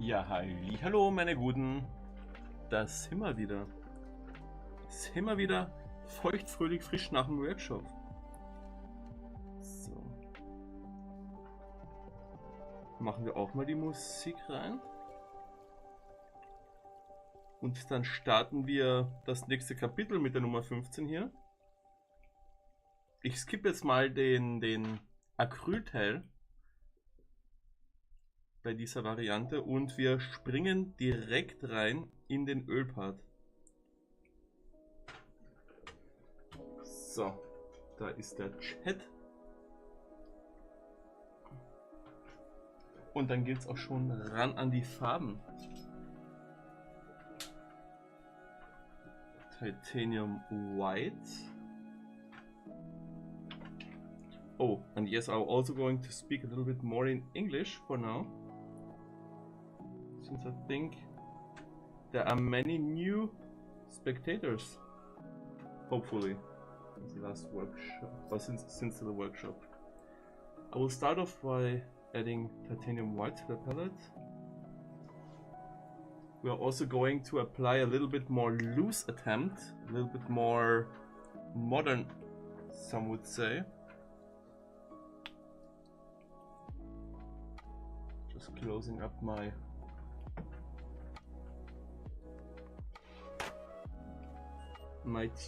Ja, hallo meine Guten, da sind wir wieder. Feucht, fröhlich, frisch nach dem Workshop. So. Machen wir auch mal die Musik rein. Und dann starten wir das nächste Kapitel mit der Nummer 15 hier. Ich skippe jetzt mal den Acrylteil bei dieser Variante und wir springen direkt rein in den Ölpart. So, da ist der Chat. Und dann geht es auch schon ran an die Farben. Titanium White. Oh, and yes, I'm also going to speak a little bit more in English for now, since I think there are many new spectators, hopefully, since the last workshop, or since the workshop. I will start off by adding titanium white to the palette. We are also going to apply a little bit more loose attempt, a little bit more modern, some would say. Just closing up my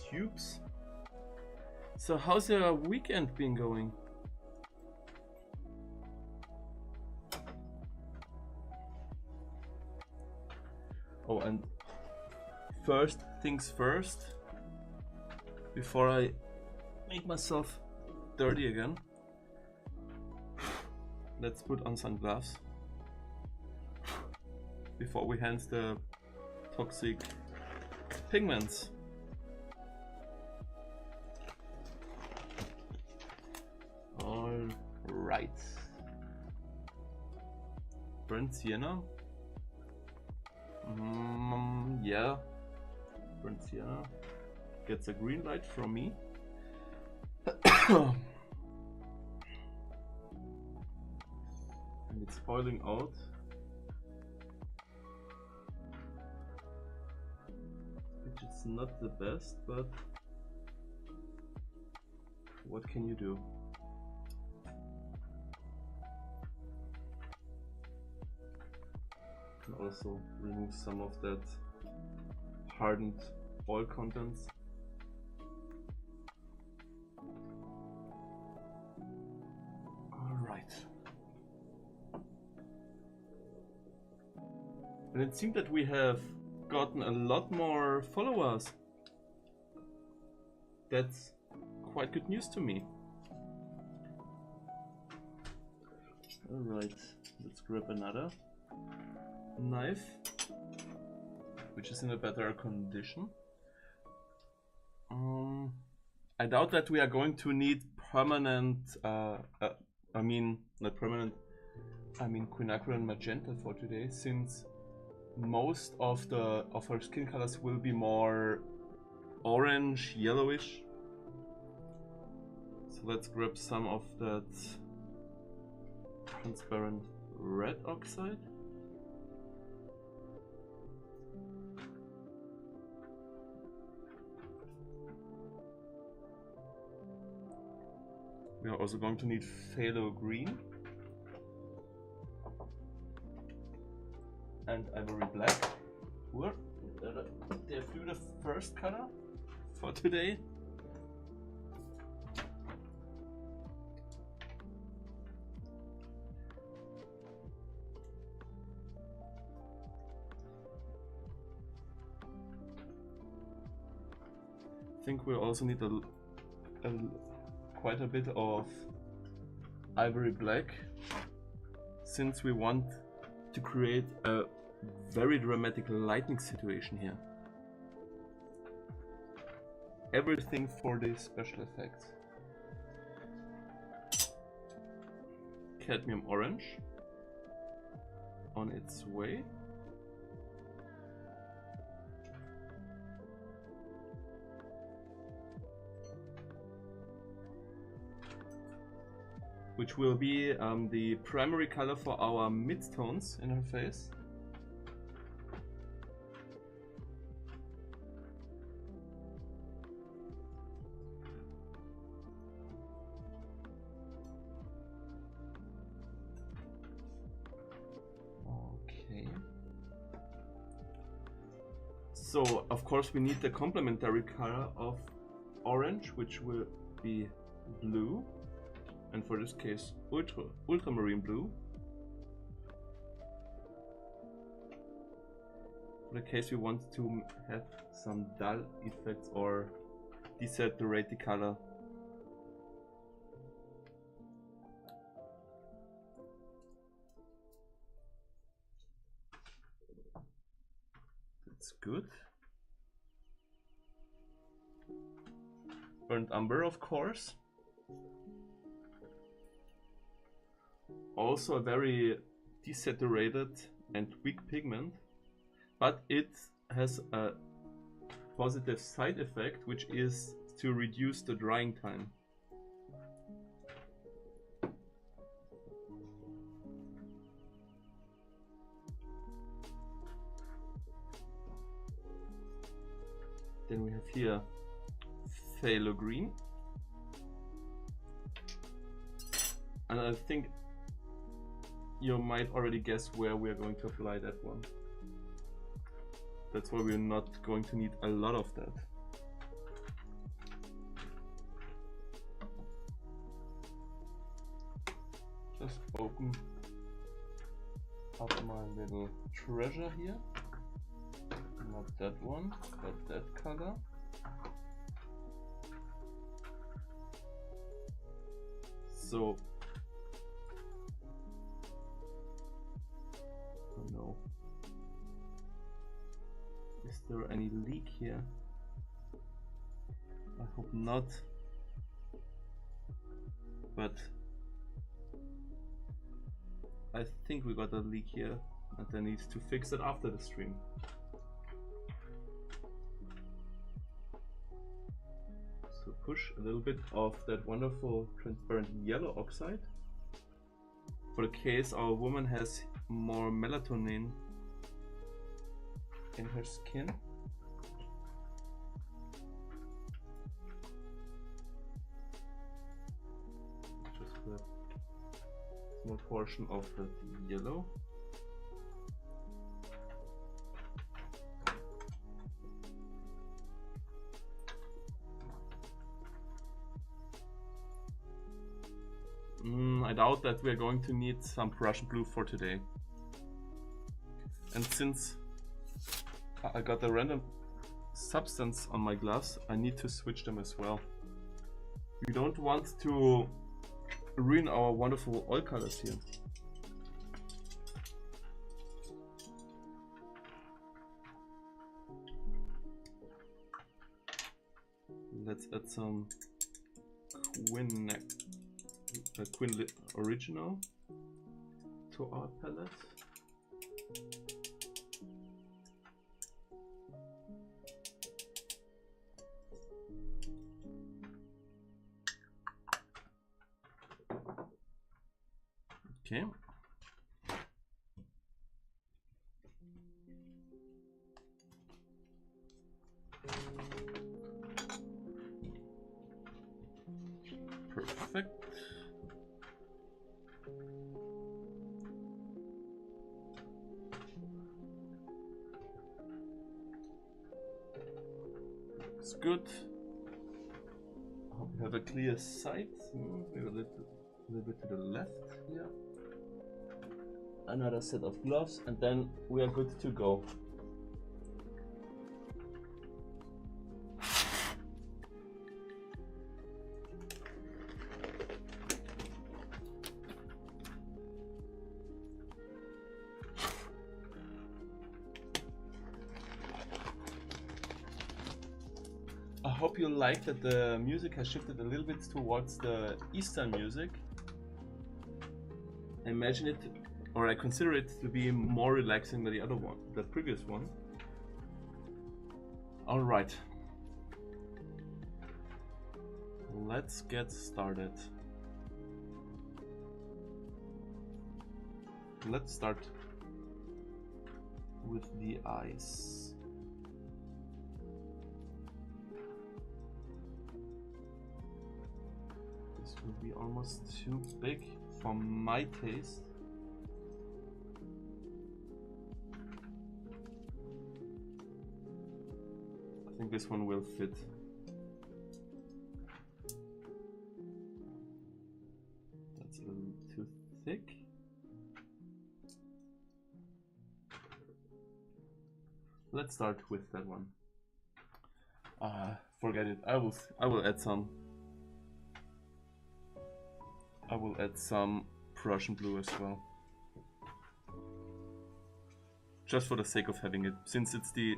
tubes. So how's your weekend been going? Oh, and first things first, before I make myself dirty again, let's put on some gloves before we hand the toxic pigments. All right. Burnt sienna. Yeah, burnt sienna gets a green light from me. And it's boiling out. Which is not the best, but what can you do? Can also remove some of that hardened oil contents. Alright. And it seems that we have gotten a lot more followers. That's quite good news to me. Alright, let's grab another knife, which is in a better condition. I doubt that we are going to need permanent, I mean not permanent, I mean quinacridone and magenta for today, since most of our skin colors will be more orange, yellowish. So let's grab some of that transparent red oxide. We are also going to need phthalo green and ivory black. We'll do the first color for today. I think we'll also need quite a bit of ivory black, since we want to create a very dramatic lighting situation here. Everything for the special effects. Cadmium orange on its way. which will be the primary color for our midtones in her face. So of course we need the complementary color of orange, which will be blue, and for this case ultramarine blue. For the case we want to have some dull effects or desaturate the color. That's good. Burnt umber, of course. Also a very desaturated and weak pigment, but it has a positive side effect, which is to reduce the drying time. Then we have here phthalo green, and I think you might already guess where we are going to apply that one. That's why we're not going to need a lot of that. Just open up my little treasure here. Not that one, but that color. So, oh no. Is there any leak here? I hope not. But I think we got a leak here, and I need to fix it after the stream. So push a little bit of that wonderful transparent yellow oxide. For the case our woman has more melatonin in her skin. Just a small portion of the yellow. I doubt that we're going to need some Prussian blue for today. And since I got a random substance on my gloves, I need to switch them as well. We don't want to ruin our wonderful oil colors here. Let's add some Quinn Original to our palette. Okay. Perfect. Looks good. I hope you have a clear sight. Maybe a little bit to the left here. Another set of gloves, and then we are good to go. I hope you like that the music has shifted a little bit towards the Eastern music. I imagine it, or I consider it to be more relaxing than the other one, the previous one. All right, let's get started. Let's start with the eyes. This will be almost too big for my taste. think this one will fit. That's a little too thick. Let's start with that one. Forget it. I will add some. I will add some Prussian blue as well. Just for the sake of having it, since it's the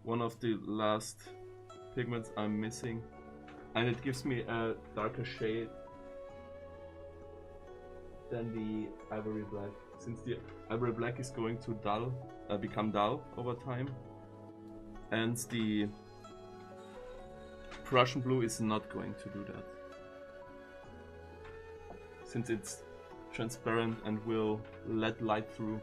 one of the last pigments I'm missing, and it gives me a darker shade than the ivory black. Since the ivory black is going to become dull over time, and the Prussian blue is not going to do that, since it's transparent and will let light through.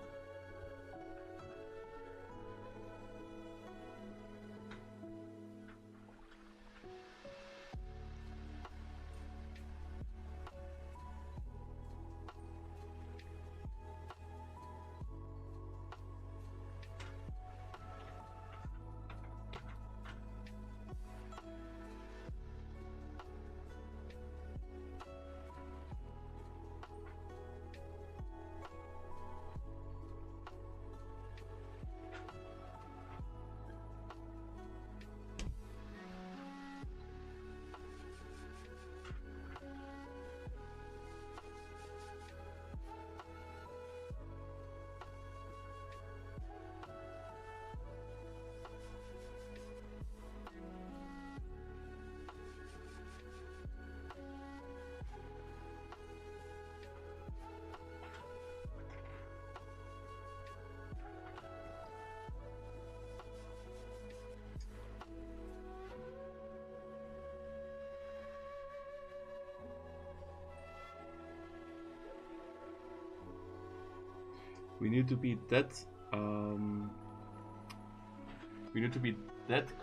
We need to be that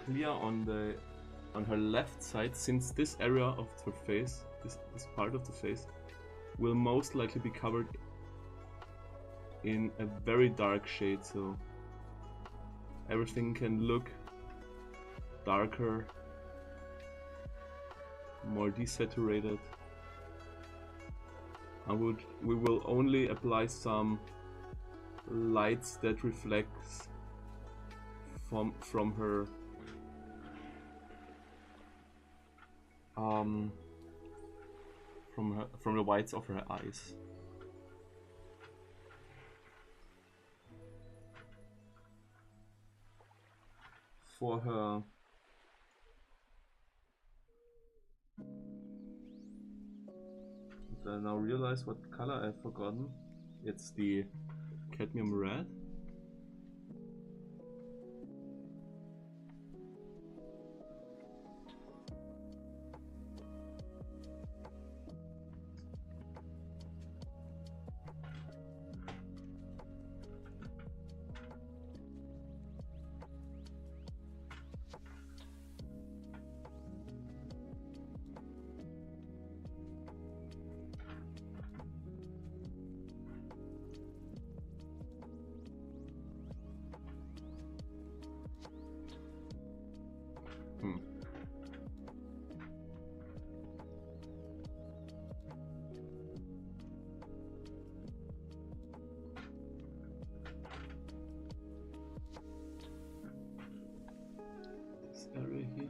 clear on her left side, since this area of her face, this part of the face, will most likely be covered in a very dark shade, so everything can look darker, more desaturated. We will only apply some lights that reflects from her from the whites of her eyes. For her I now realize what color I've forgotten. It's the cadmium red. Area here.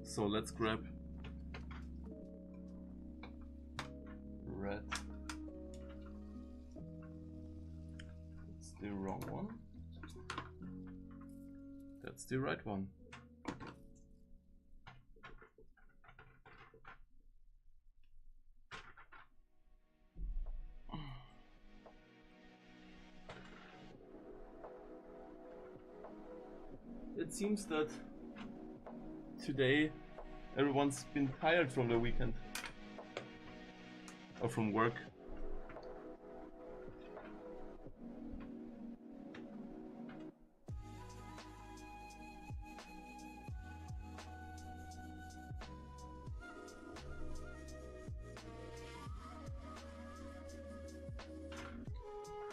So let's grab red. That's the wrong one. That's the right one. it seems that today everyone's been tired from the weekend or from work.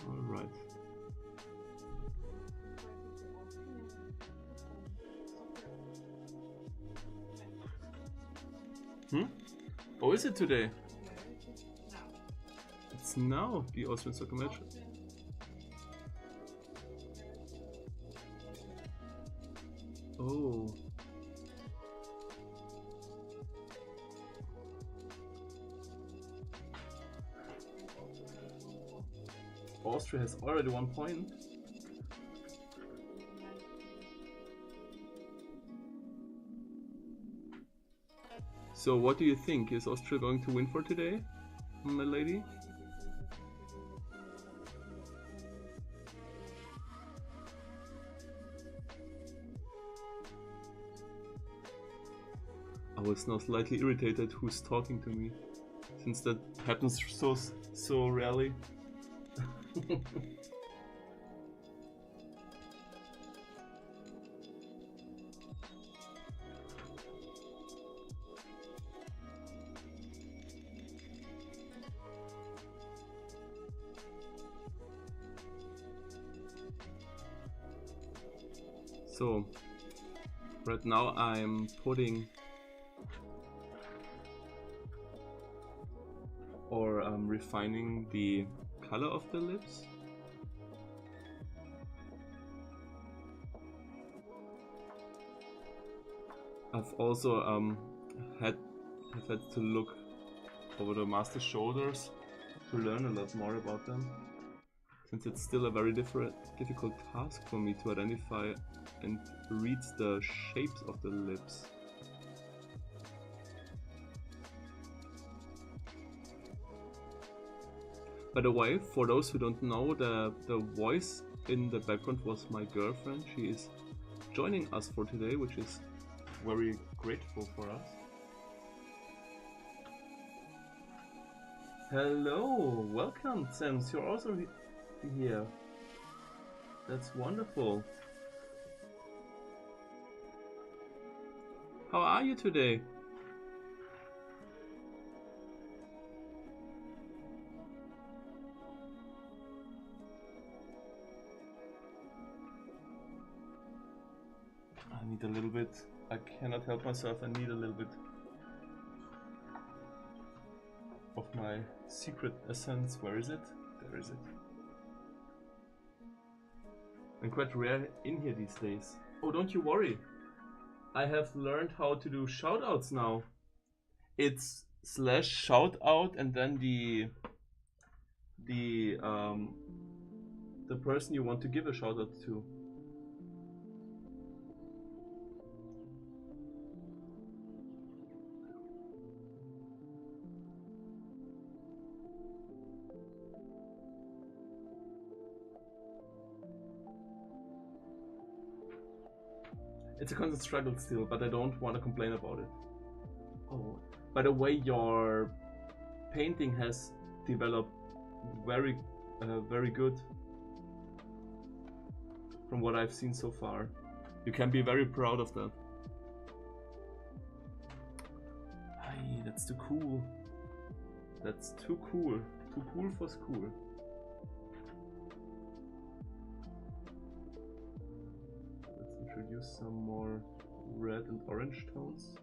All right. Oh, is it today? It's now the Austrian soccer match. Oh. Austria has already 1 point. So what do you think? Is Austria going to win for today, my lady? I was now slightly irritated who's talking to me, since that happens so rarely. So, right now I'm putting or refining the color of the lips. I've also had to look over the master's shoulders to learn a lot more about them, since it's still a very difficult task for me to identify and read the shapes of the lips. By the way, for those who don't know, the voice in the background was my girlfriend. She is joining us for today, which is very grateful for us. Hello, welcome, Sams. You're also here. That's wonderful. How are you today? I need a little bit. I cannot help myself. I need a little bit of my secret essence. Where is it? There is it. I'm quite rare in here these days. Oh, don't you worry. I have learned how to do shoutouts now. It's /shoutout and then the person you want to give a shoutout to. It's a constant struggle still, but I don't want to complain about it. Oh, by the way, your painting has developed very good from what I've seen so far. You can be very proud of that. Aye, that's too cool. That's too cool. Too cool for school. Introduce some more red and orange tones.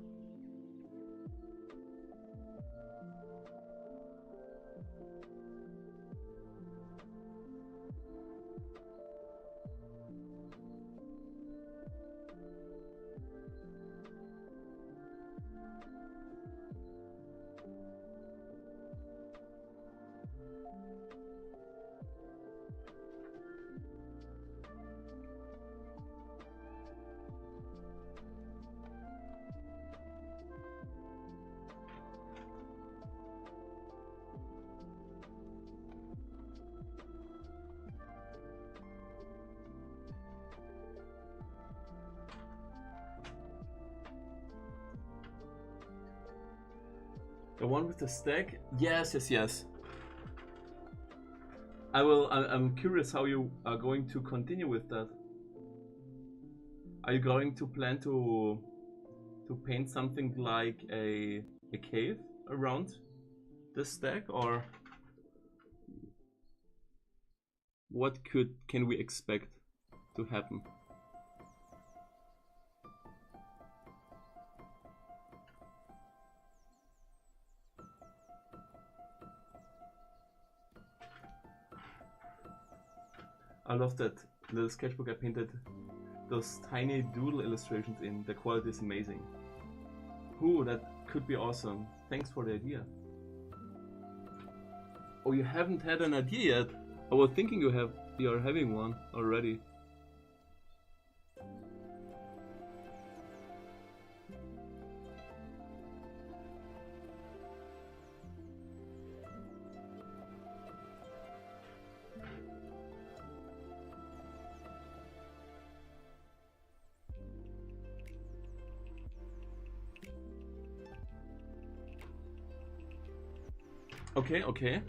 The one with the stack? Yes, yes, yes. I'm curious how you are going to continue with that. Are you going to plan to paint something like a cave around the stack, or what can we expect to happen? I love that little sketchbook I painted those tiny doodle illustrations in. The quality is amazing. Ooh, that could be awesome. Thanks for the idea. Oh, you haven't had an idea yet? I was thinking you are having one already. Okay, okay.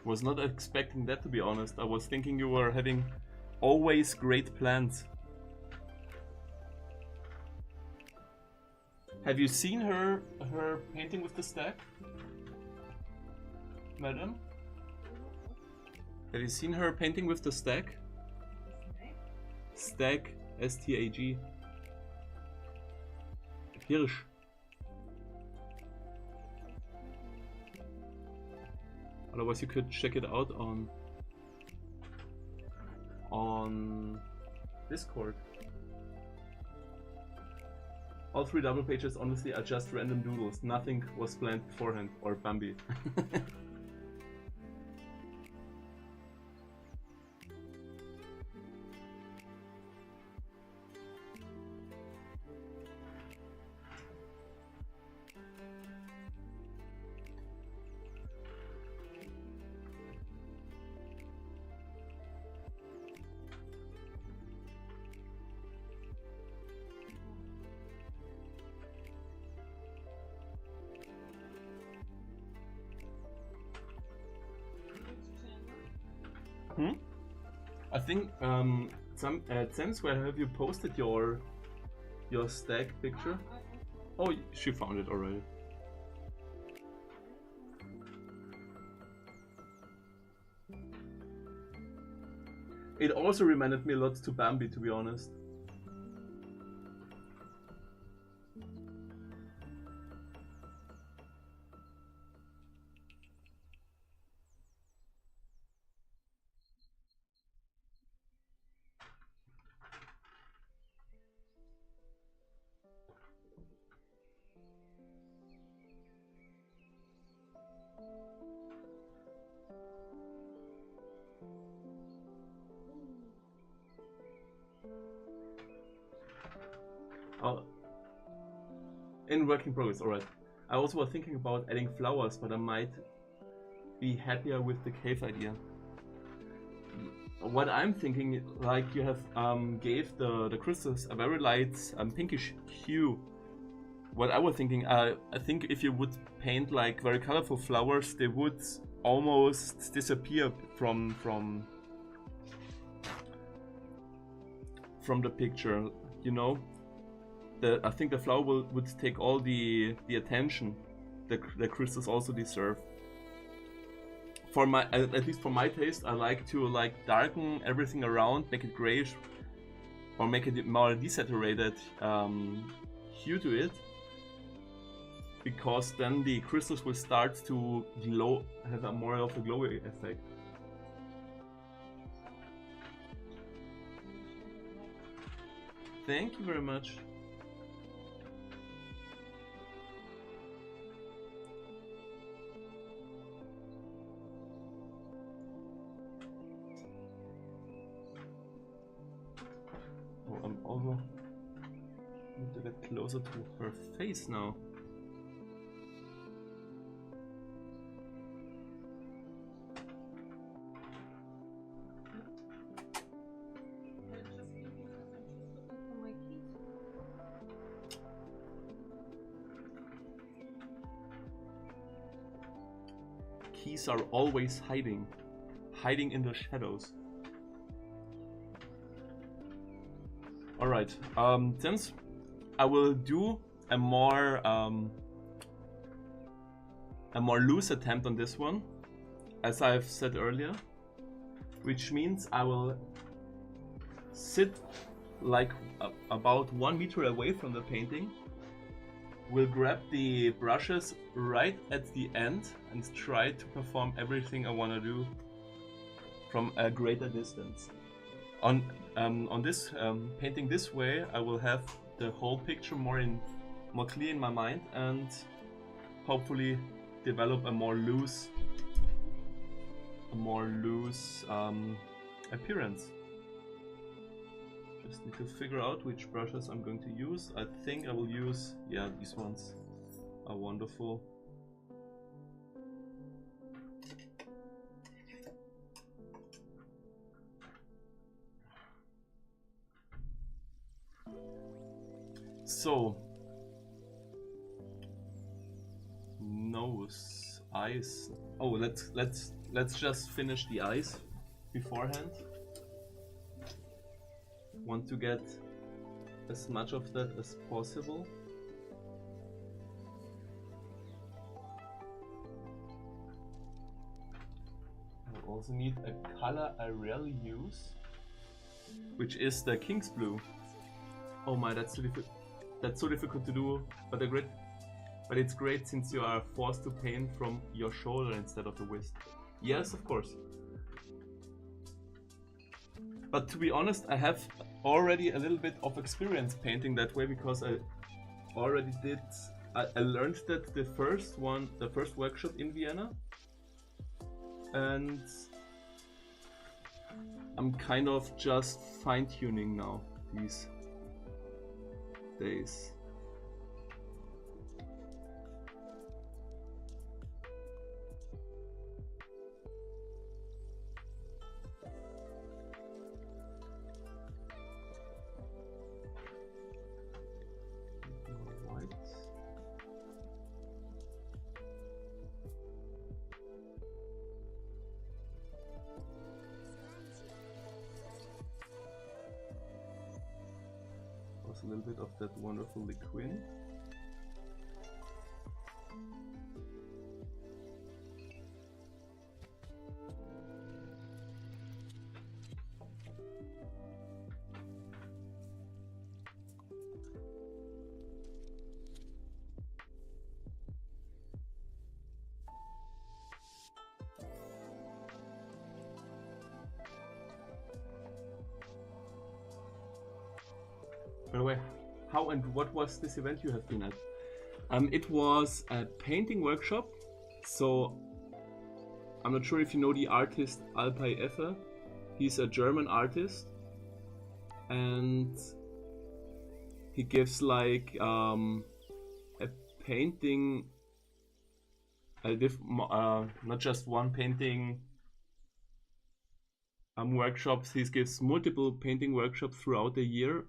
Was not expecting that, to be honest. I was thinking you were having always great plans. Have you seen her painting with the stack, madam? Have you seen her painting with the stack? Stag, S-T-A-G. Hirsch. Otherwise you could check it out on Discord. All 3 double pages honestly are just random doodles. Nothing was planned beforehand, or Bambi. I think some Zems, where have you posted your stack picture? Oh, she found it already. It also reminded me a lot to Bambi, to be honest. In work in progress, alright. I also was thinking about adding flowers, but I might be happier with the cave idea. What I'm thinking, like you have gave the crystals a very light pinkish hue. What I was thinking, I think if you would paint like very colorful flowers, they would almost disappear from the picture, you know. I think the flower would take all the attention the crystals also deserve. For my, at least for my taste, I like to darken everything around, make it grayish, or make it more desaturated hue to it, because then the crystals will start to glow, have a more of a glowy effect. Thank you very much. Oh, I'm also need to get closer to her face now. keys are always hiding in the shadows. Alright, since I will do a more loose attempt on this one, as I've said earlier, which means I will sit like about 1 meter away from the painting, will grab the brushes right at the end and try to perform everything I want to do from a greater distance. On this painting this way, I will have the whole picture more clear in my mind and hopefully develop a more loose appearance. Just need to figure out which brushes I'm going to use. I think I will use, yeah, these ones are wonderful. So, nose, eyes. Oh, let's just finish the eyes beforehand. Want to get as much of that as possible. I also need a color I rarely use, which is the King's Blue. Oh my, that's so difficult to do, but it's great since you are forced to paint from your shoulder instead of the wrist. Yes, of course. But to be honest, I have already a little bit of experience painting that way because I already did. I learned that the first workshop in Vienna, and I'm kind of just fine-tuning now these days. A little bit of that wonderful liquid. By the way, how and what was this event you have been at? It was a painting workshop, so I'm not sure if you know the artist Alpay Effe. He's a German artist, and he gives like a painting, not just one painting workshops. He gives multiple painting workshops throughout the year.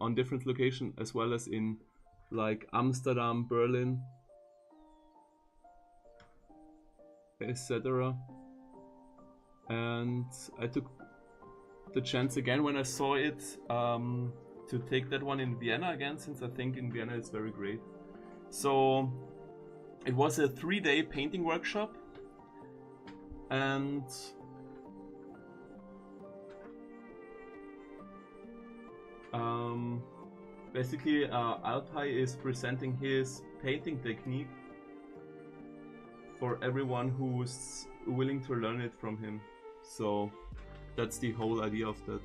On different locations, as well as in like Amsterdam, Berlin, etc. And I took the chance again when I saw it to take that one in Vienna again, since I think in Vienna it's very great. So it was a 3-day painting workshop, and basically Alpay is presenting his painting technique for everyone who's willing to learn it from him. So that's the whole idea of that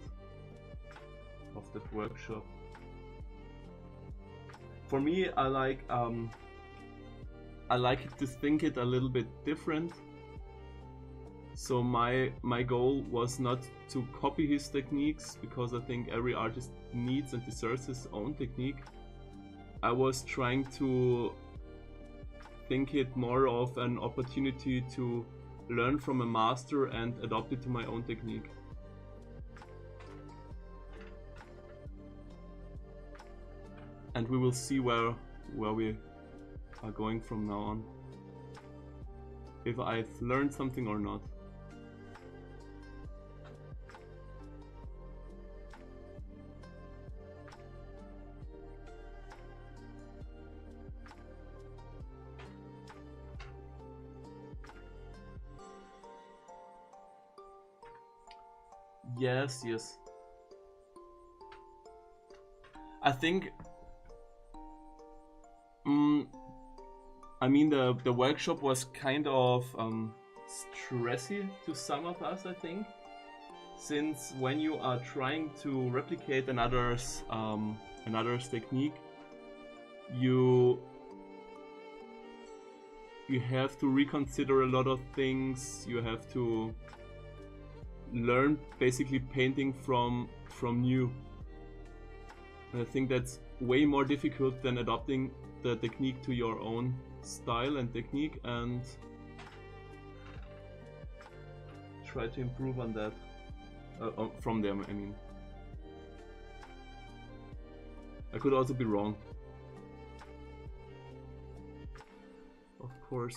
workshop. For me, I like to think it a little bit different. So my goal was not to copy his techniques, because I think every artist needs and deserves his own technique. I was trying to think it more of an opportunity to learn from a master and adopt it to my own technique. And we will see where we are going from now on. if I've learned something or not. Yes, yes. I think I mean the workshop was kind of stressy to some of us, I think, since when you are trying to replicate another's technique, you have to reconsider a lot of things. You have to learn basically painting from new. And I think that's way more difficult than adopting the technique to your own style and technique and try to improve on that from them. I mean, I could also be wrong, of course.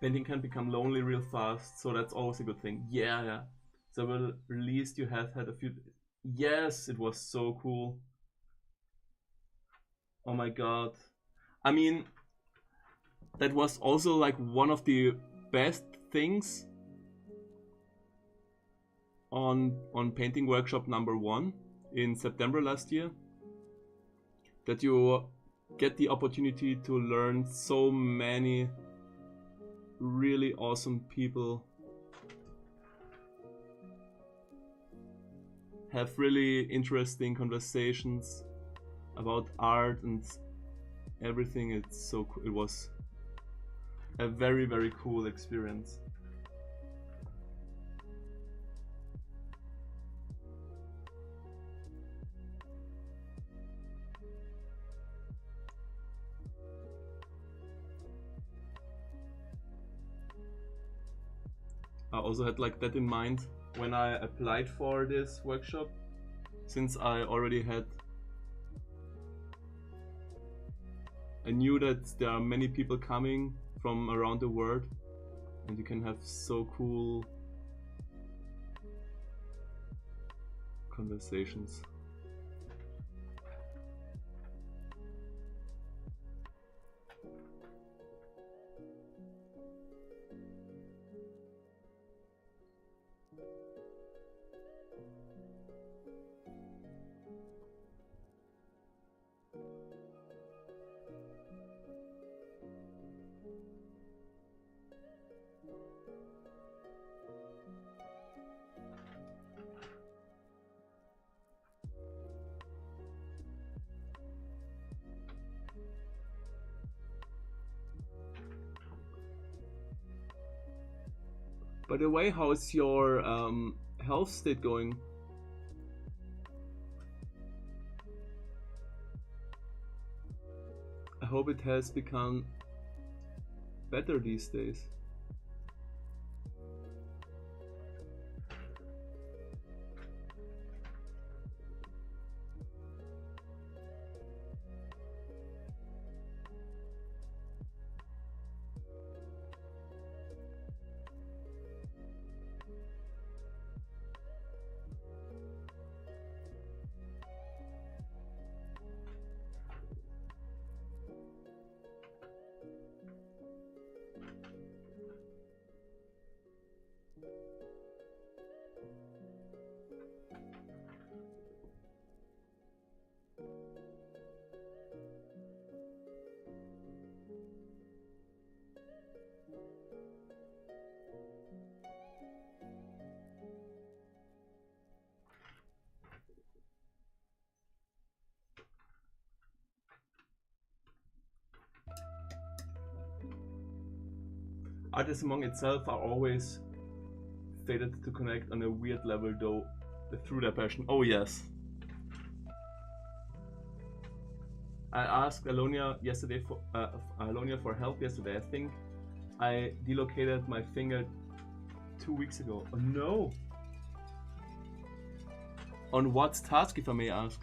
Painting can become lonely real fast, so that's always a good thing. Yeah, yeah. So well, at least you have had a few. Yes, it was so cool. Oh my god. I mean, that was also like one of the best things on painting workshop number 1 in September last year, that you get the opportunity to learn so many really awesome people, have really interesting conversations about art and everything. It's so cool. It was a very, very cool experience. I also had like that in mind when I applied for this workshop, since I already I knew that there are many people coming from around the world and you can have so cool conversations. By the way, how's your health state going? I hope it has become better these days. Artists among itself are always fated to connect on a weird level, though, through their passion. Oh yes. I asked Alonia yesterday for help yesterday. I think I dislocated my finger 2 weeks ago. Oh no! On what task, if I may ask?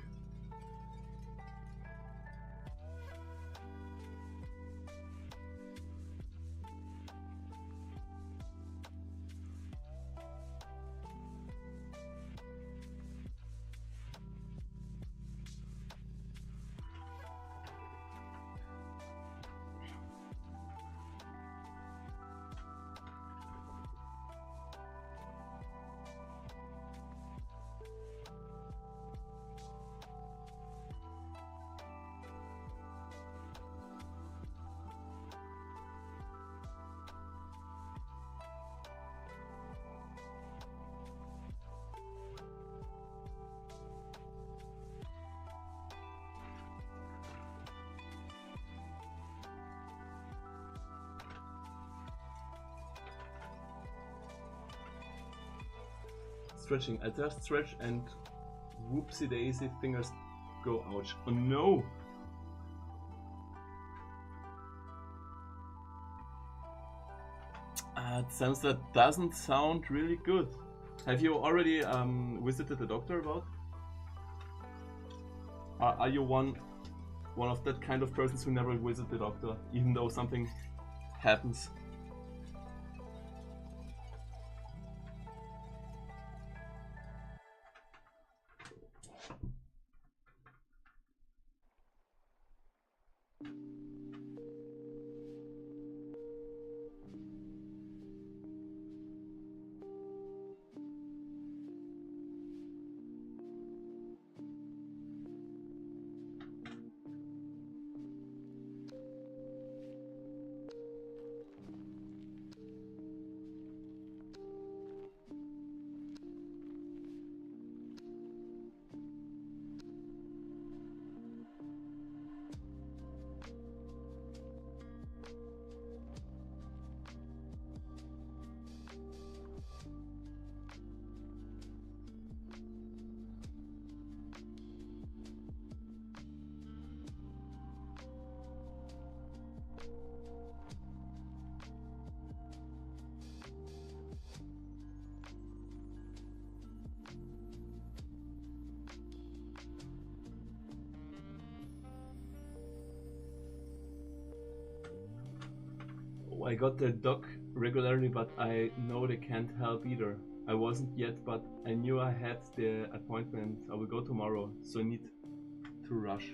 Stretching. I just stretch and whoopsie daisy, fingers go ouch. Oh no! That doesn't sound really good. Have you already visited the doctor about? Are you one of that kind of persons who never visit the doctor, even though something happens? I got the doc regularly, but I know they can't help either. I wasn't yet, but I knew I had the appointment. I will go tomorrow, so I need to rush.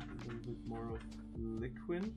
A little bit more of liquid.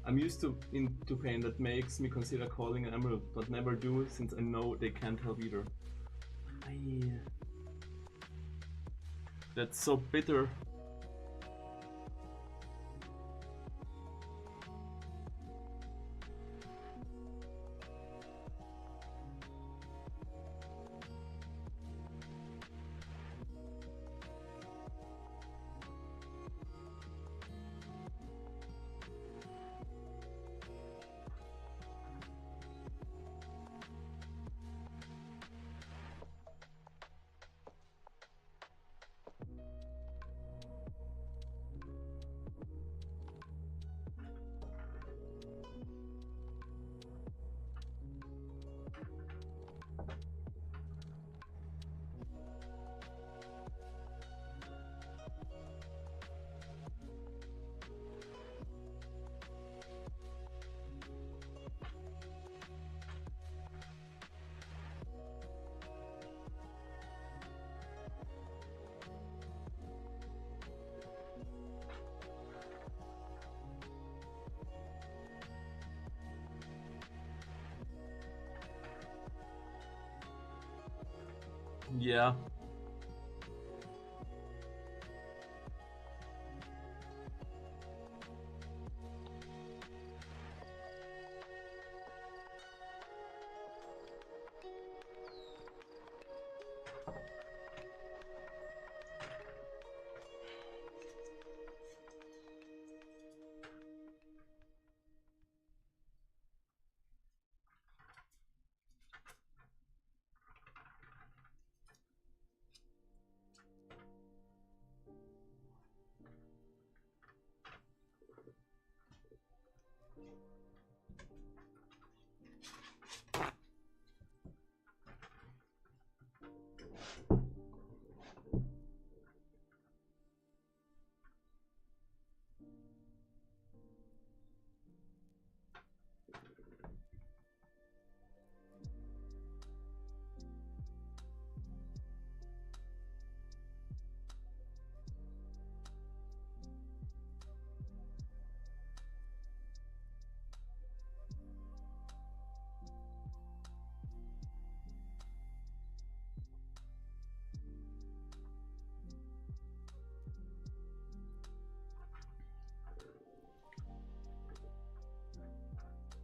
I'm used to into pain that makes me consider calling an emerald, but never do since I know they can't help either. That's so bitter. Yeah.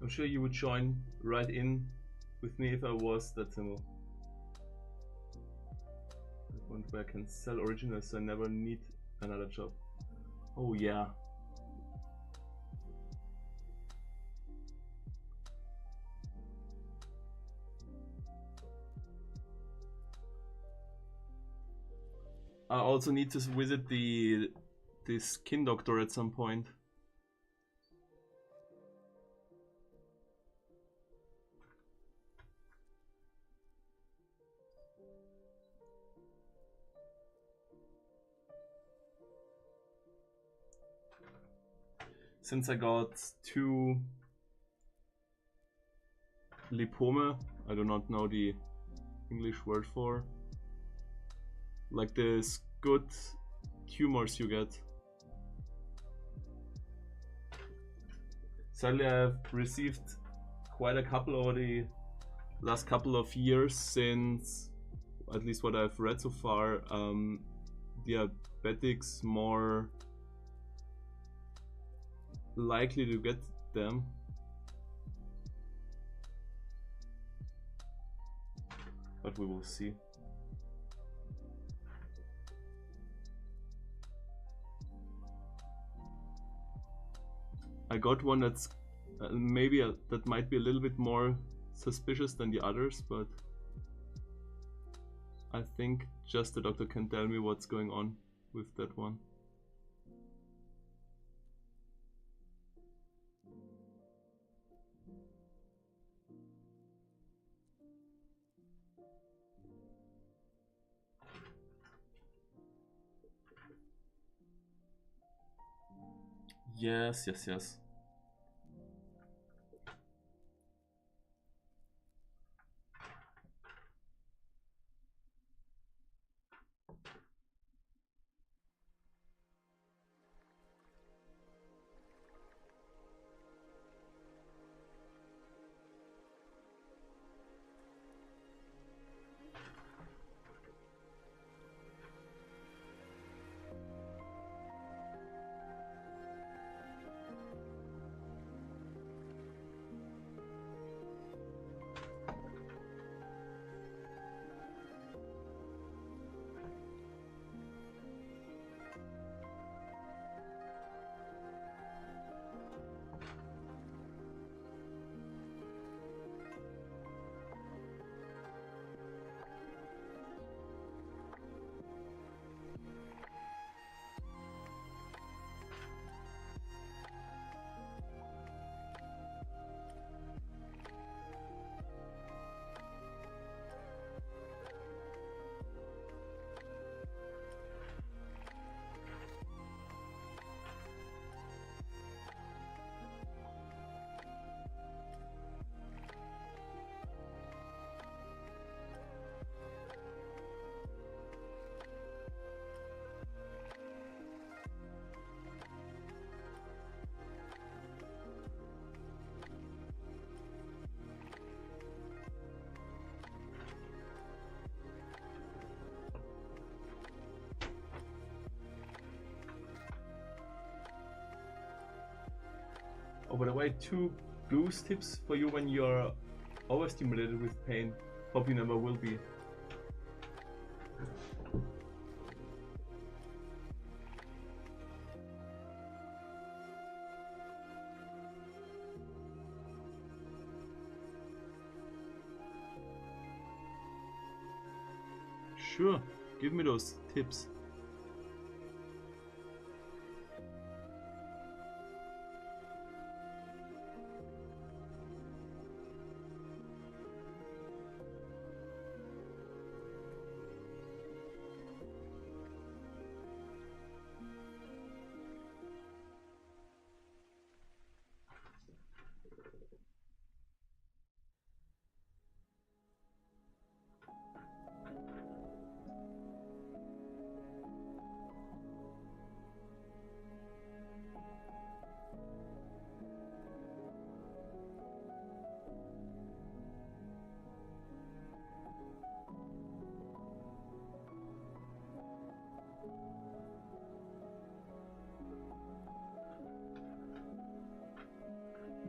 I'm sure you would join right in with me if I was that symbol. One where I can sell originals so I never need another job. Oh yeah. I also need to visit the skin doctor at some point. Since I got 2 lipome, I do not know the English word for, like this good tumors you get. Sadly, I've received quite a couple over the last couple of years, since, at least what I've read so far, diabetics more likely to get them. But we will see. I got one that's maybe that might be a little bit more suspicious than the others, but I think just the doctor can tell me what's going on with that one. Yes, yes, yes. Oh, by the way, 2 boost tips for you when you're overstimulated with pain. Hope you never will be. Sure, give me those tips.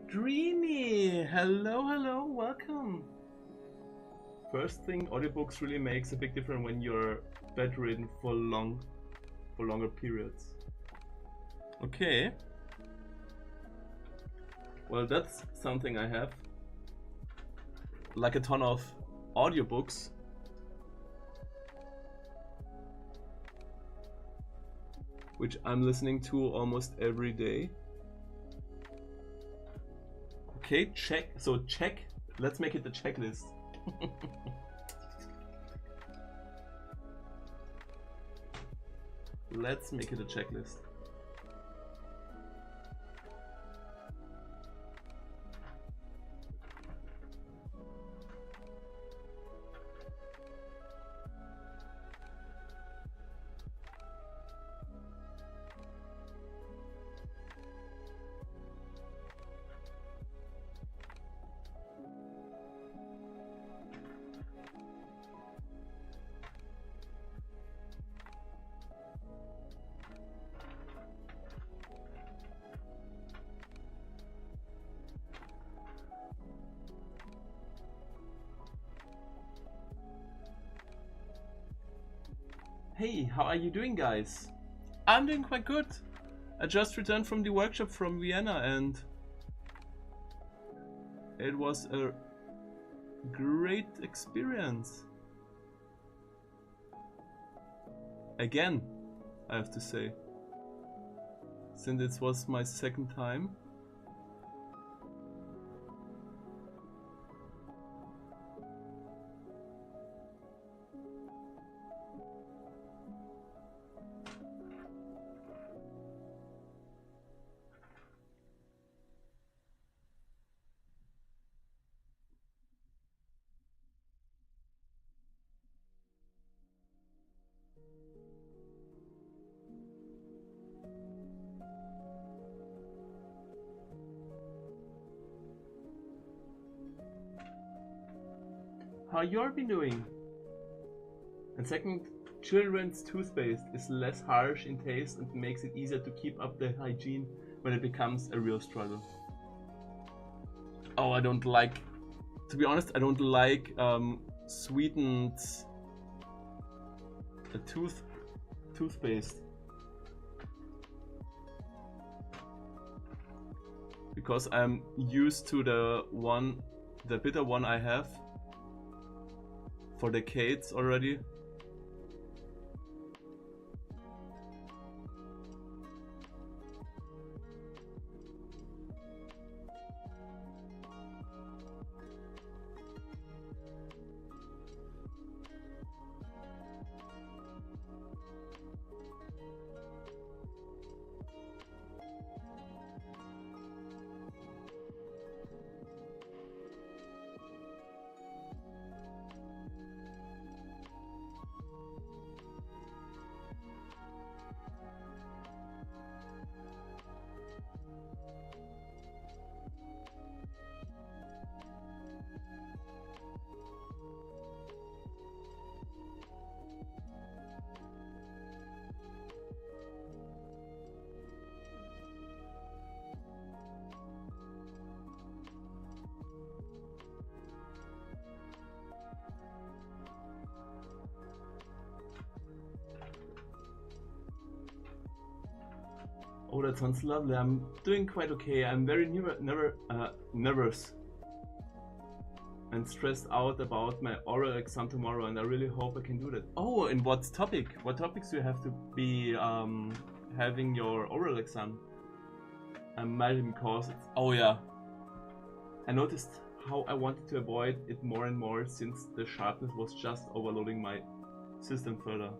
Dreamy! Hello, welcome! First thing, audiobooks really makes a big difference when you're bedridden for longer periods. Okay. Well, that's something I have. Like a ton of audiobooks. Which I'm listening to almost every day. Okay, check. So check. Let's make it the checklist. Let's make it a checklist. Hey, how are you doing, guys? I'm doing quite good. I just returned from the workshop from Vienna and it was a great experience. Again, I have to say. Since it was my second time. How you're been doing? And second, children's toothpaste is less harsh in taste and makes it easier to keep up the hygiene when it becomes a real struggle. Oh, I don't like, to be honest, I don't like sweetened toothpaste. Because I'm used to the bitter one I have for decades already. Oh, that sounds lovely. I'm doing quite okay. I'm very nervous and stressed out about my oral exam tomorrow, and I really hope I can do that. Oh, and what topic? What topics do you have to be having your oral exam? I might even cause it. Oh yeah. I noticed how I wanted to avoid it more and more since the sharpness was just overloading my system further.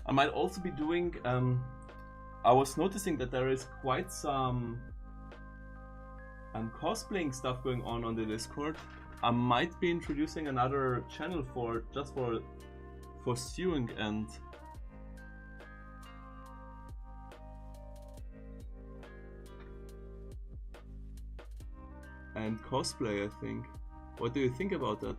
I might also be doing, I was noticing that there is quite some cosplaying stuff going on the Discord. I might be introducing another channel for suing and cosplay, I think. What do you think about that?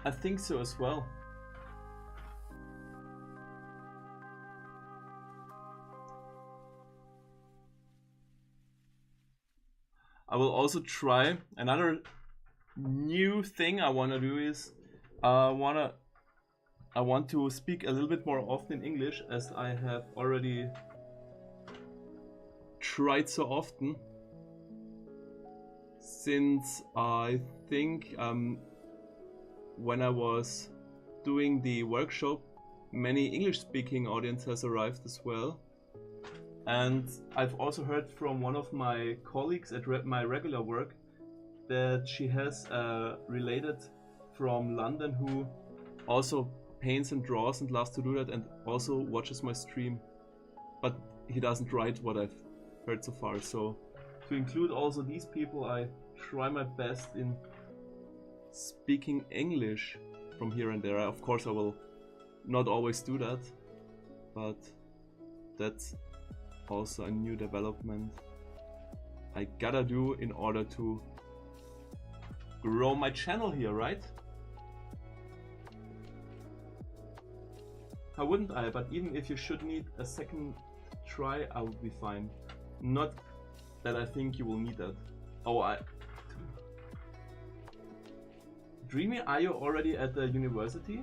I think so as well. I will also try another new thing I want to do is I want to speak a little bit more often in English, as I have already tried so often since I think when I was doing the workshop, many English-speaking audience has arrived as well. And I've also heard from one of my colleagues at my regular work that she has a related from London who also paints and draws and loves to do that and also watches my stream. But he doesn't write what I've heard so far. So to include also these people, I try my best in speaking English from here and there. Of course I will not always do that, but that's also a new development I gotta do in order to grow my channel here, right? How wouldn't I? But even if you should need a second try, I will be fine. Not that I think you will need that. Oh, Dreamy, are you already at the university?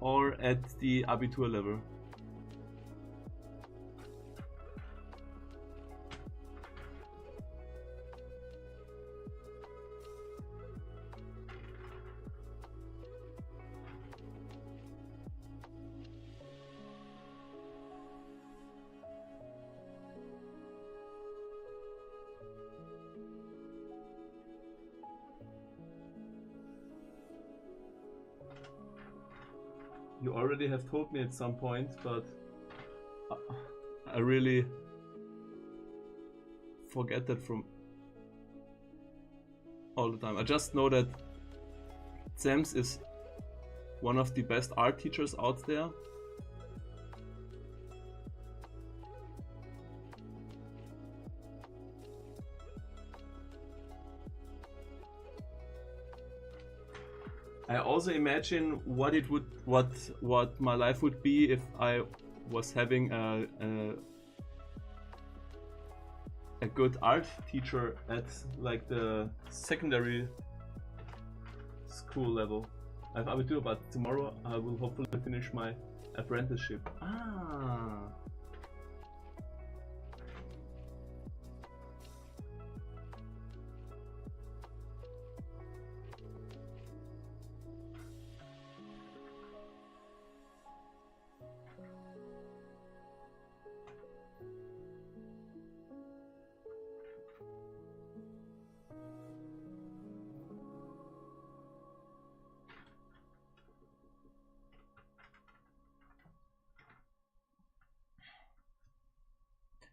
Or at the Abitur level? You already have told me at some point, but I really forget that from all the time. I just know that Zems is one of the best art teachers out there. I also imagine what it would, what my life would be if I was having a good art teacher at like the secondary school level. I will do, but tomorrow I will hopefully finish my apprenticeship. Ah.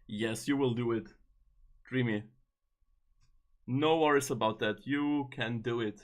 Yes, you will do it. Dreamy. No worries about that. You can do it.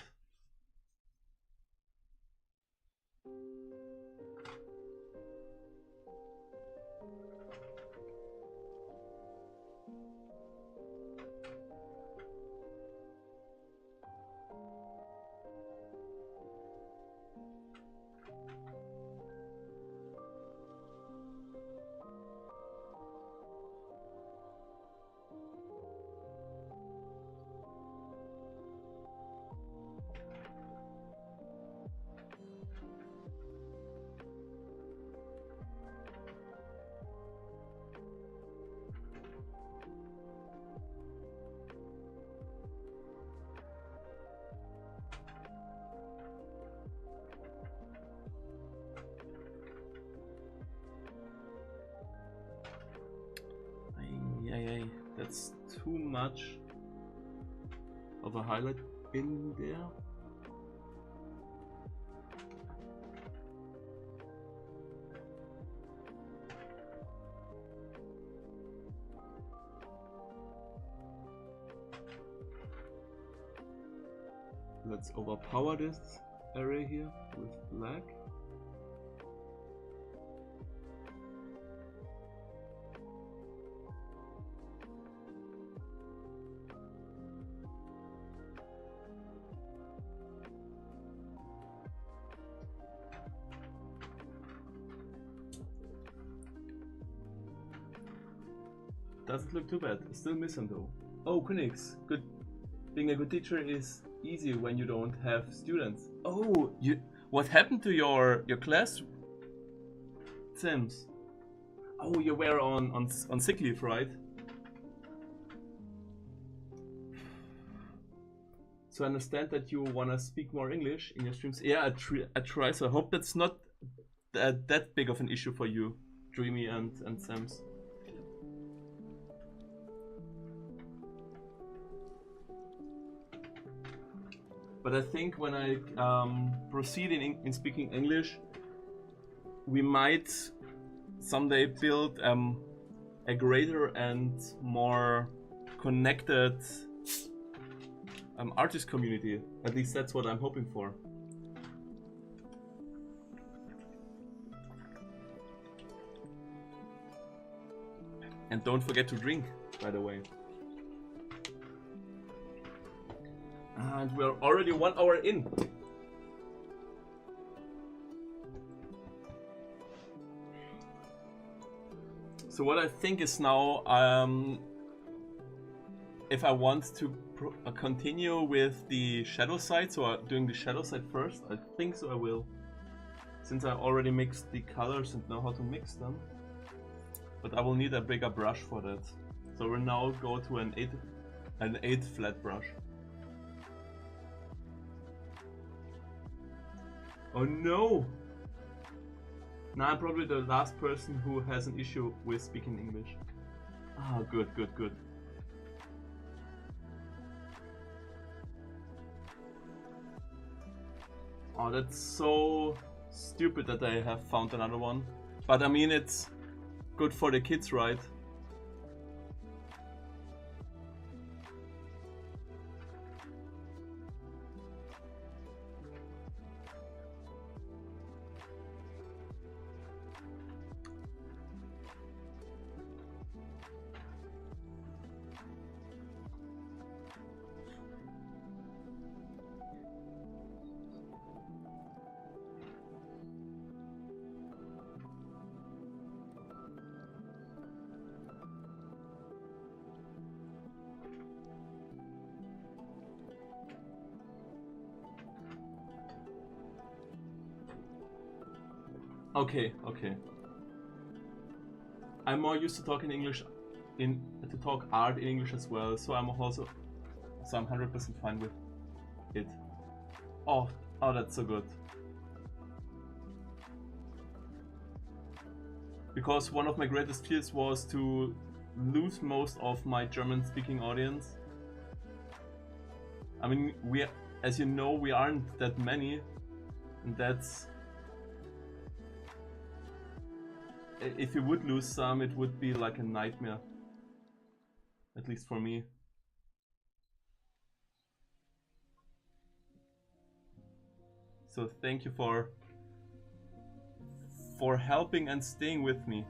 That's too much of a highlight in there. Let's overpower this area here with black. Doesn't look too bad. Still missing though. Oh, Kunix. Good. Being a good teacher is easy when you don't have students. Oh, you. What happened to your class, Sims? Oh, you were on sick leave, right? So I understand that you wanna speak more English in your streams. Yeah, I try. So I hope that's not that big of an issue for you, Dreamy and Sims. But I think when I proceed in speaking English, we might someday build a greater and more connected artist community. At least that's what I'm hoping for. And don't forget to drink, by the way. And we're already 1 hour in. So what I think is now, if I want to continue with the shadow side, so doing the shadow side first, I think so I will. Since I already mixed the colors and know how to mix them. But I will need a bigger brush for that. So we'll now go to an 8 flat brush. Oh no! Now I'm probably the last person who has an issue with speaking English. Ah, good. Oh, that's so stupid that I have found another one. But I mean, it's good for the kids, right? Okay, okay. I'm more used to talking English, to talk art in English as well, so I'm 100% fine with it. Oh, that's so good. Because one of my greatest fears was to lose most of my German-speaking audience. I mean, as you know, we aren't that many, and that's... If you would lose some, it would be like a nightmare. At least for me. So thank you for helping and staying with me.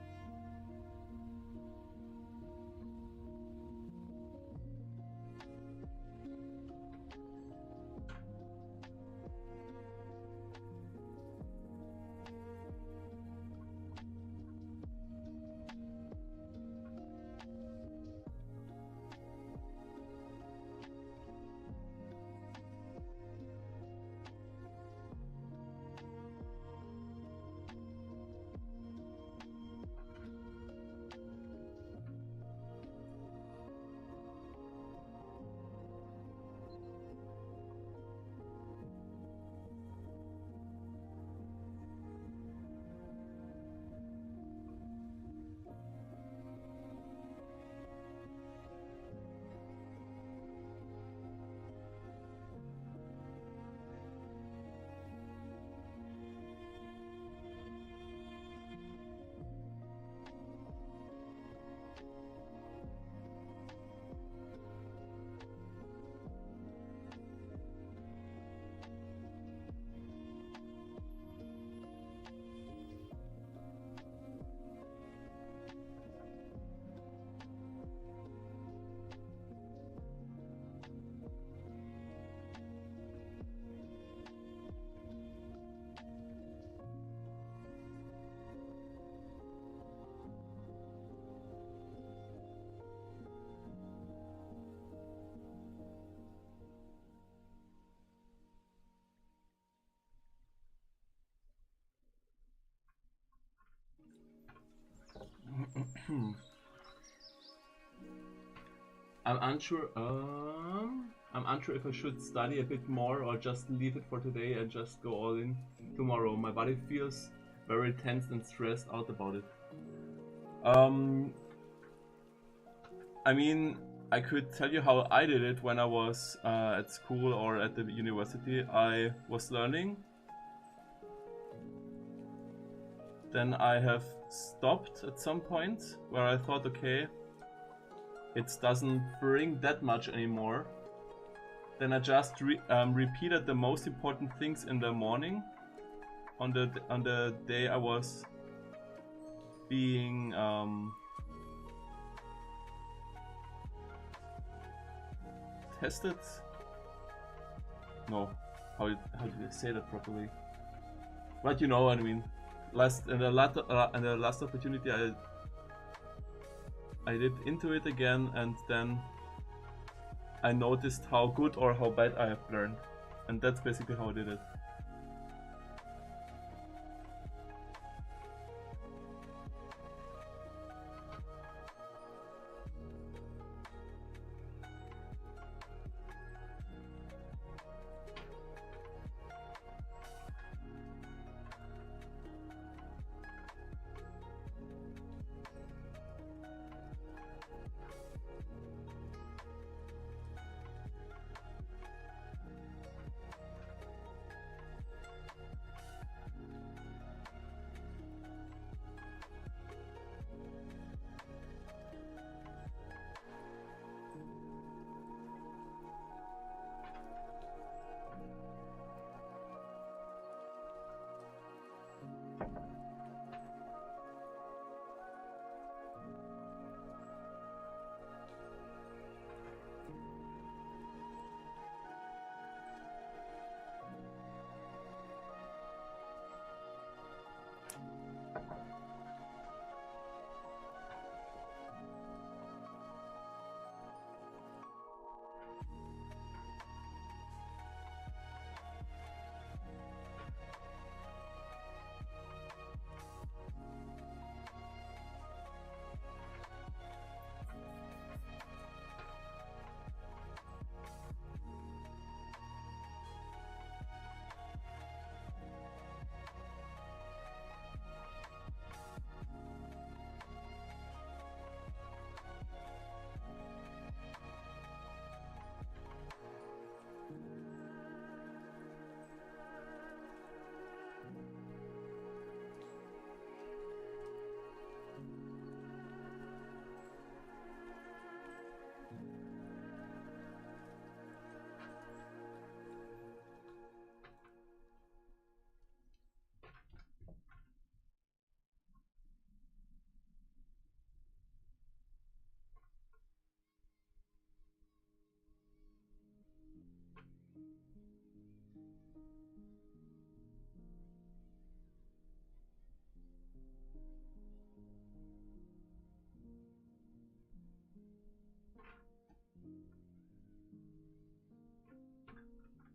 I'm unsure. I'm unsure if I should study a bit more or just leave it for today and just go all in tomorrow. My body feels very tense and stressed out about it. I mean, I could tell you how I did it when I was at school or at the university. I was learning. Then I have stopped at some point where I thought, okay, it doesn't bring that much anymore. Then I just repeated the most important things in the morning on the day I was being tested. No, how did I say that properly? But you know what I mean. In the last opportunity, I did into it again, and then I noticed how good or how bad I have learned, and that's basically how I did it.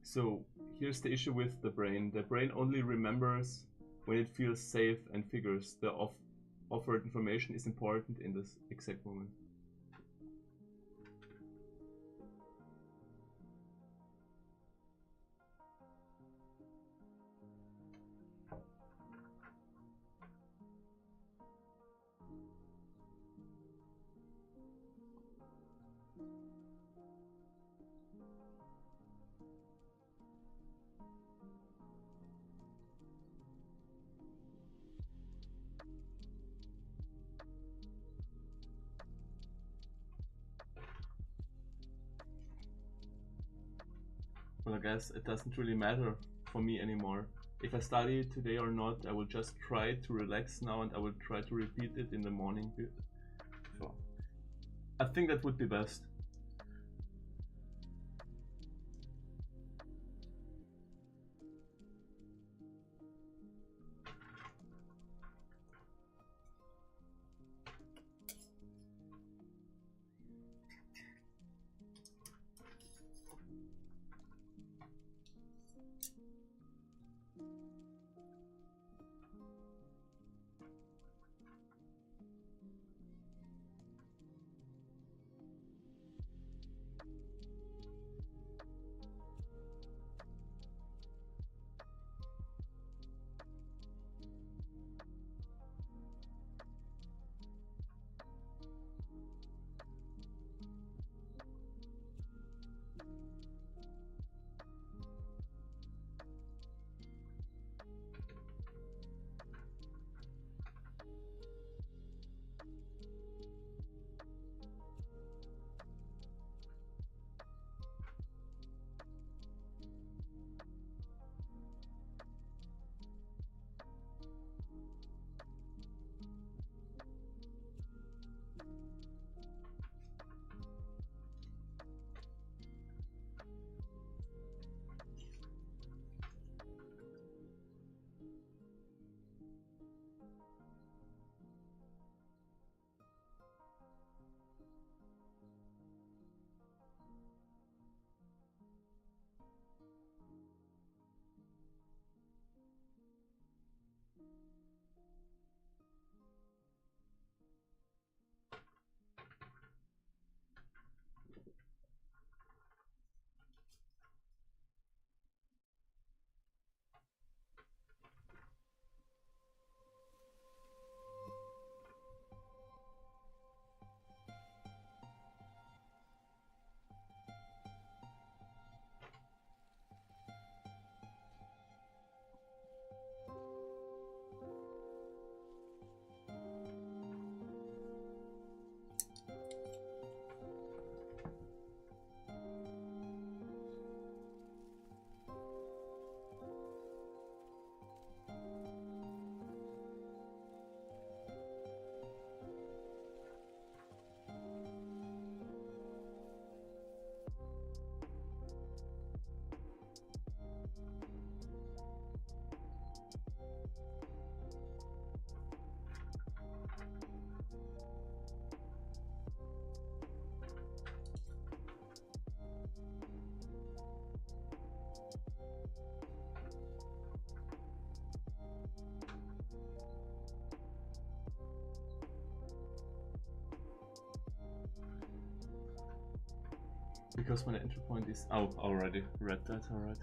So here's the issue with the brain. The brain only remembers when it feels safe and figures the offered information is important in this exact moment. Well, I guess it doesn't really matter for me anymore. If I study today or not, I will just try to relax now and I will try to repeat it in the morning. So I think that would be best. Because my entry point is... Oh, already read that, alright.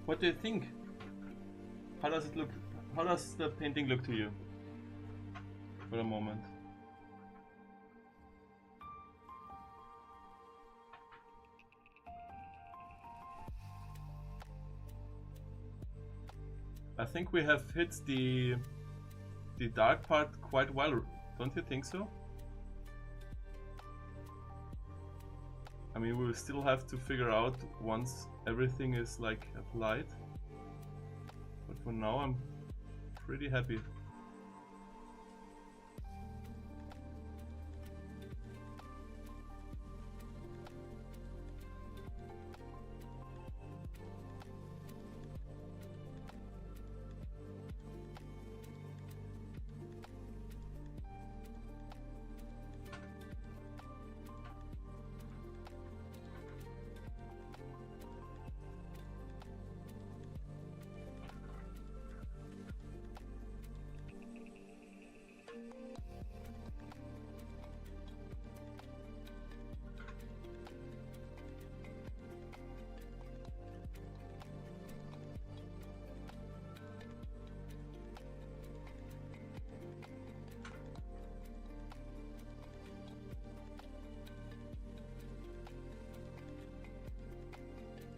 What do you think? How does it look? How does the painting look to you? For a moment. I think we have hit the dark part quite well, don't you think so? I mean, we will still have to figure out once everything is like applied. But for now I'm pretty happy.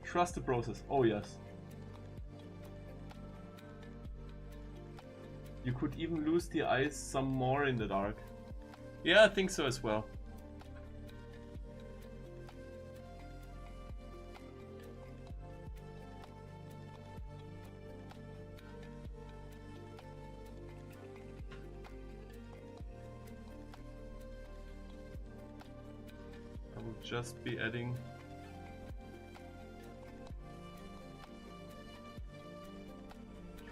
Trust the process. Oh yes. You could even lose the eyes some more in the dark. Yeah, I think so as well. I will just be adding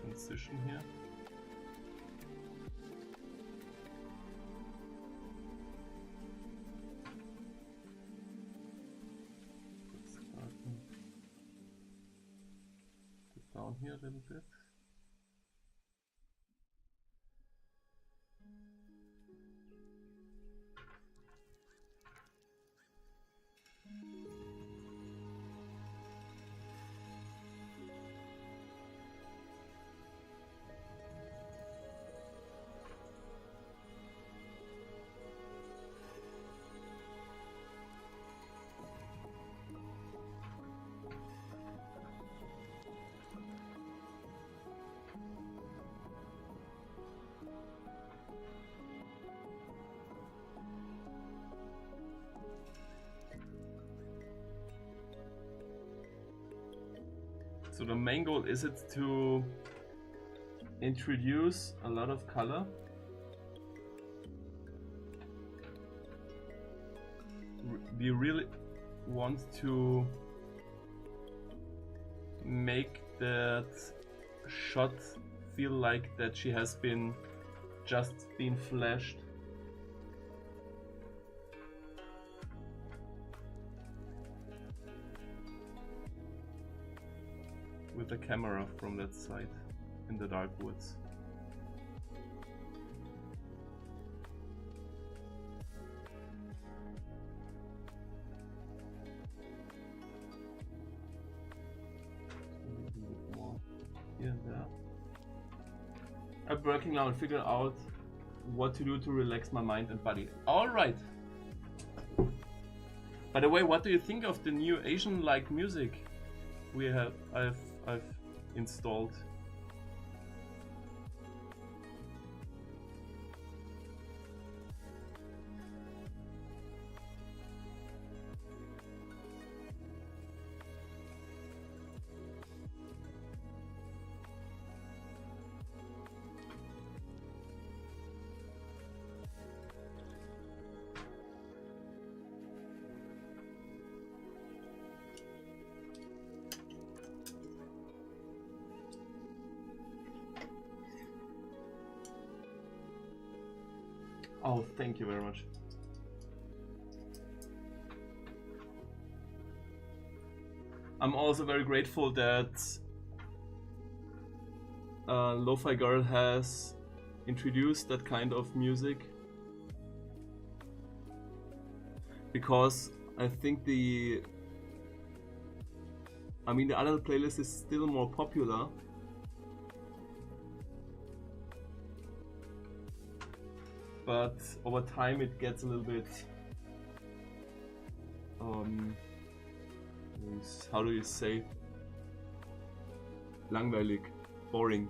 transition here. Let's start down here a little bit. So the main goal is it to introduce a lot of color. We really want to make that shot feel like that she has been just been flashed. With the camera from that side in the dark woods. More here and there. I'm working now and figure out what to do to relax my mind and body. Alright. By the way, what do you think of the new Asian-like music I've installed? Oh, thank you very much. I'm also very grateful that Lofi Girl has introduced that kind of music, because I think I mean, the other playlist is still more popular. But over time it gets a little bit, how do you say? Langweilig, boring.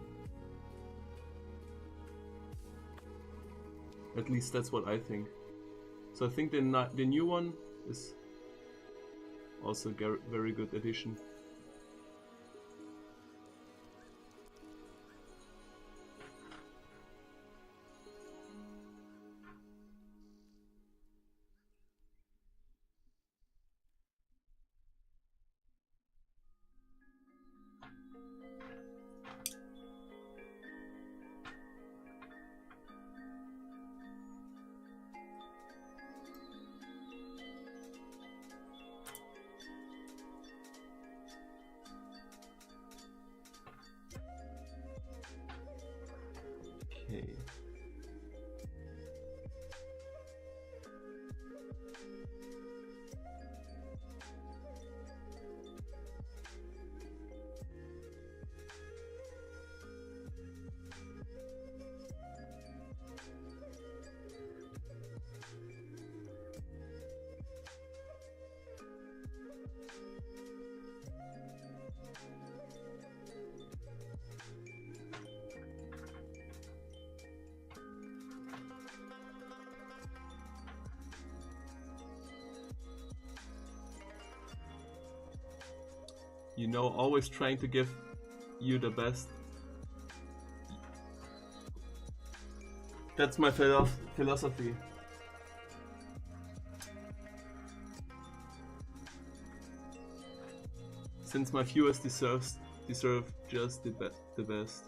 At least that's what I think. So I think the new one is also a very good addition. Okay. You know, always trying to give you the best. That's my philosophy. Since my viewers deserve just the best.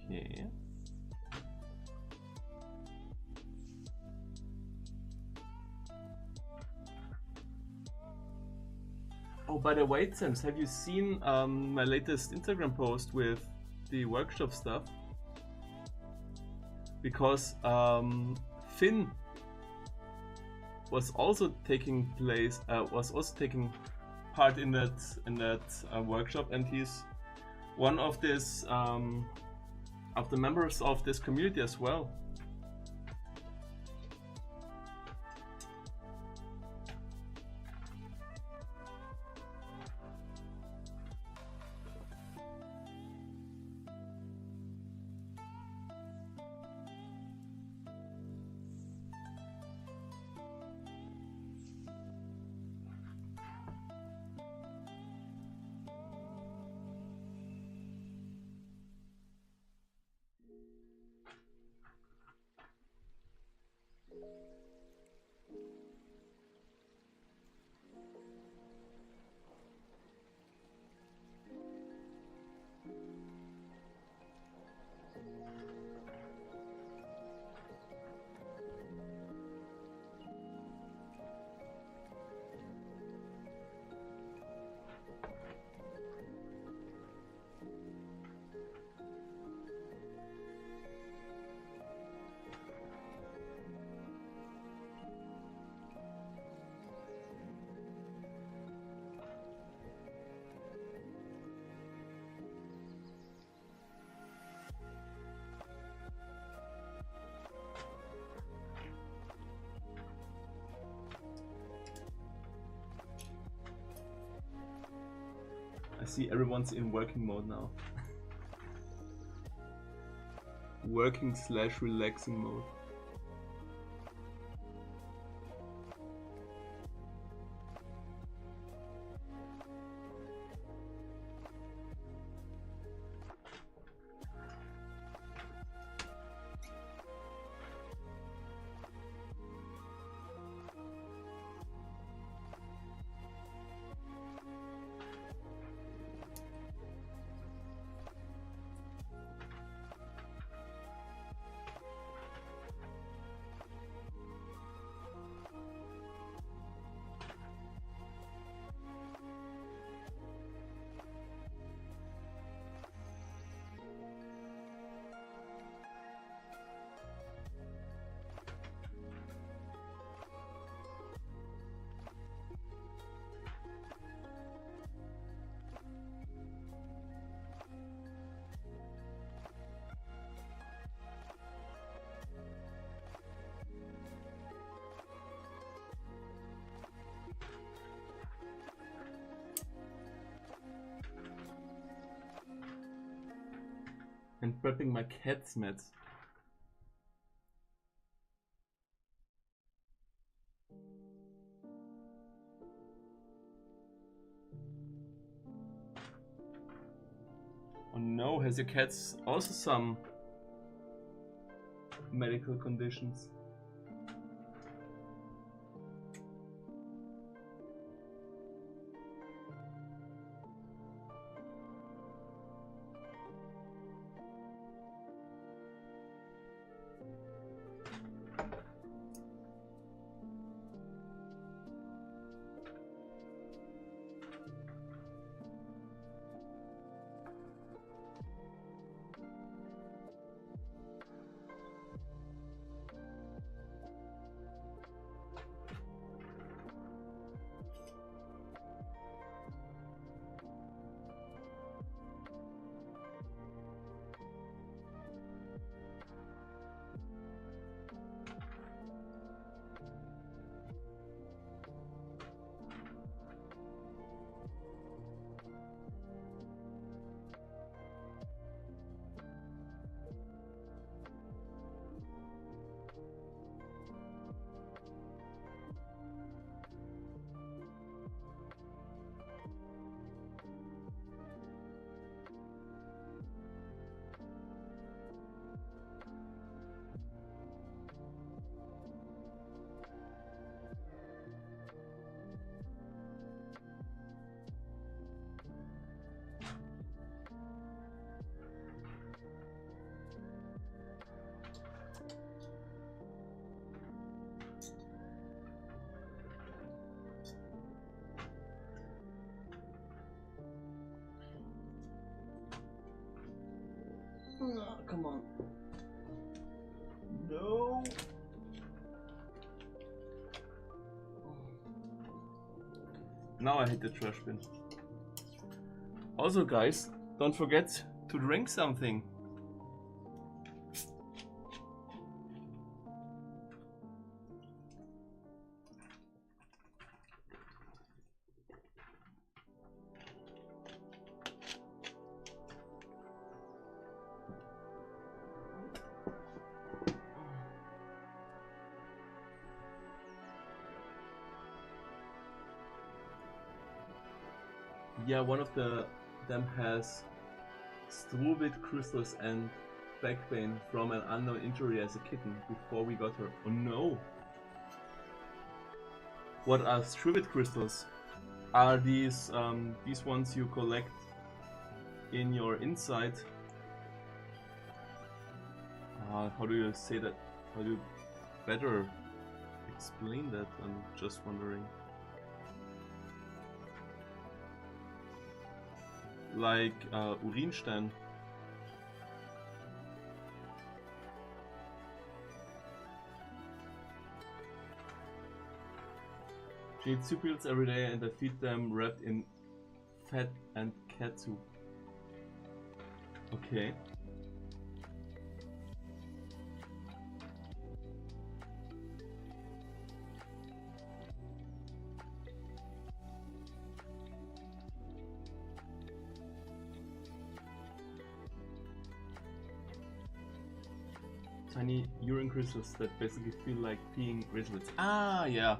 Okay. Oh, by the way, Sims, have you seen my latest Instagram post with the workshop stuff? Because Finn was also taking part in that workshop, and he's one of this of the members of this community as well. I see everyone's in working mode now. Working / relaxing mode. And prepping my cat's meds. Oh no, has your cat's also some medical conditions? Oh, come on. No. Now I hit the trash bin. Also guys, don't forget to drink something. Yeah, one of them has struvit crystals and back pain from an unknown injury as a kitten before we got her. Oh no! What are struvit crystals? Are these ones you collect in your inside? How do you say that? How do you better explain that? I'm just wondering. Like Urinstein. She eats soup pills every day and I feed them wrapped in fat and cat soup. Okay. tiny urine crystals that basically feel like peeing rivulets. Ah, yeah.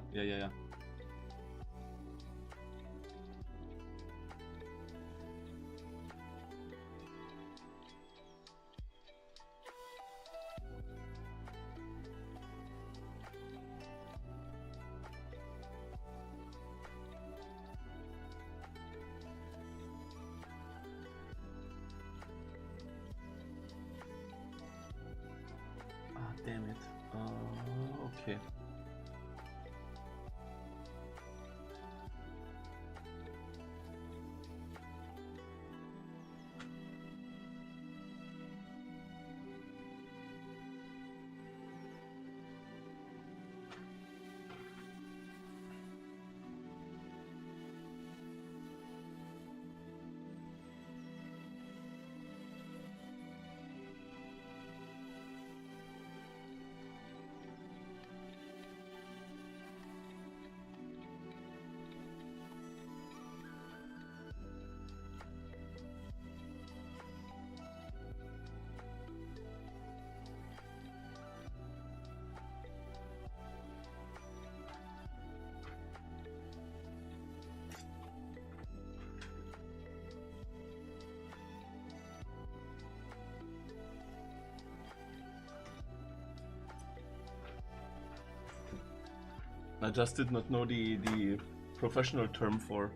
Damn it. Okay. I just did not know the professional term for.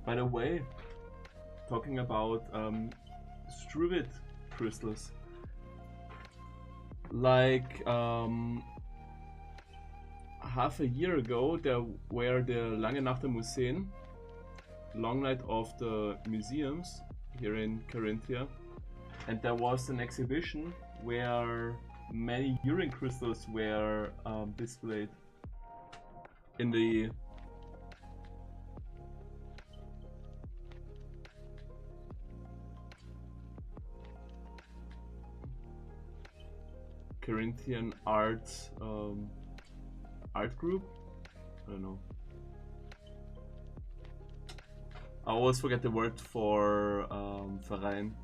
By the way, talking about struvit crystals, like half a year ago there were the Lange Nacht der Museen, long night of the museums here in Carinthia, and there was an exhibition where many urine crystals were displayed in the Corinthian art group. I don't know. I always forget the word for Verein.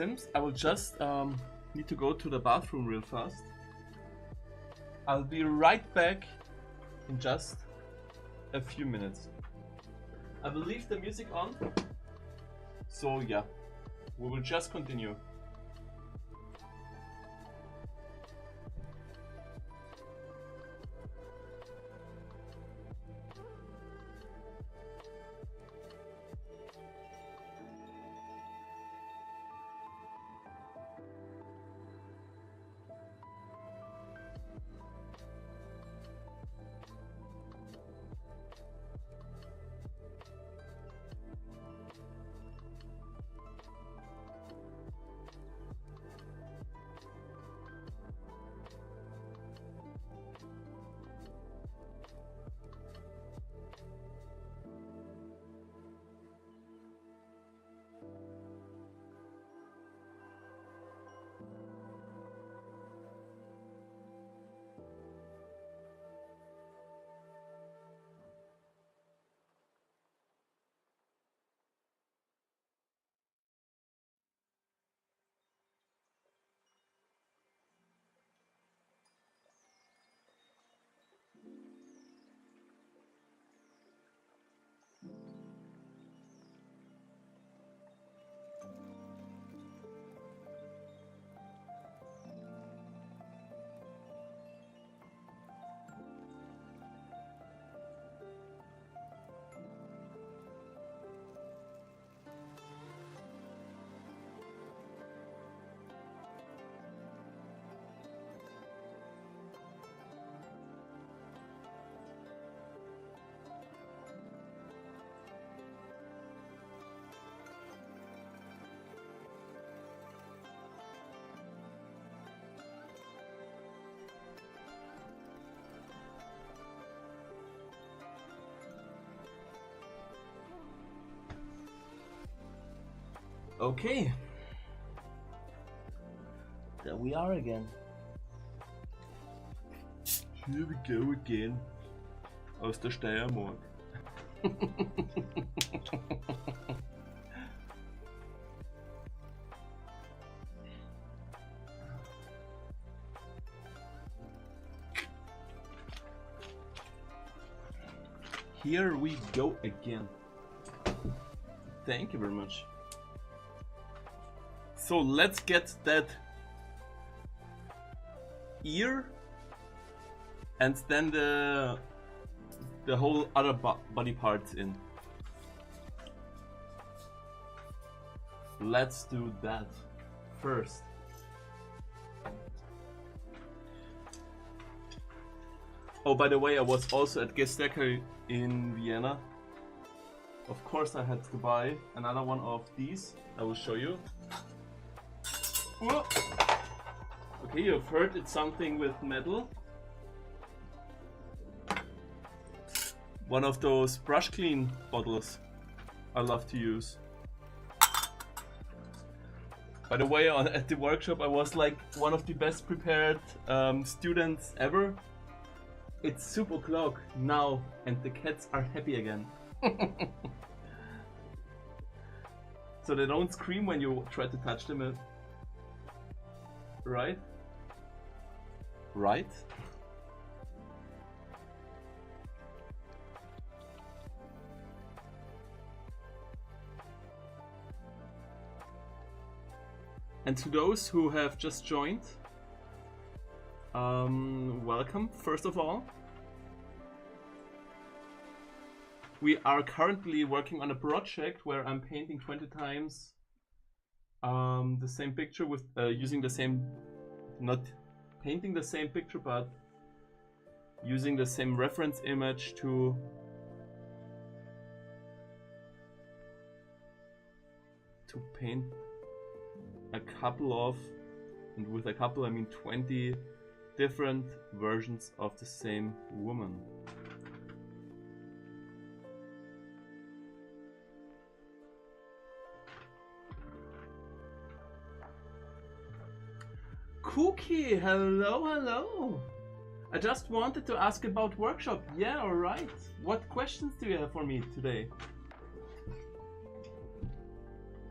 items. I will just need to go to the bathroom real fast. I'll be right back in just a few minutes. I will leave the music on. So yeah, we will just continue. Okay, there we are again. Here we go again. Aus der Steiermark. Here we go again. Thank you very much. So let's get that ear and then the whole other body parts in. Let's do that first. Oh, by the way, I was also at Gestecke in Vienna. Of course I had to buy another one of these. I will show you. Whoa. Okay, you've heard it's something with metal. One of those brush clean bottles I love to use. By the way, at the workshop I was like one of the best prepared students ever. It's soup o'clock now and the cats are happy again. So they don't scream when you try to touch them. Right? Right? And to those who have just joined, welcome first of all. We are currently working on a project where I'm painting 20 times the same picture with using the same, not painting the same picture, but using the same reference image to paint a couple of, and with a couple I mean 20 different versions of the same woman. Cookie, hello, hello. I just wanted to ask about workshop. Yeah, alright. What questions do you have for me today?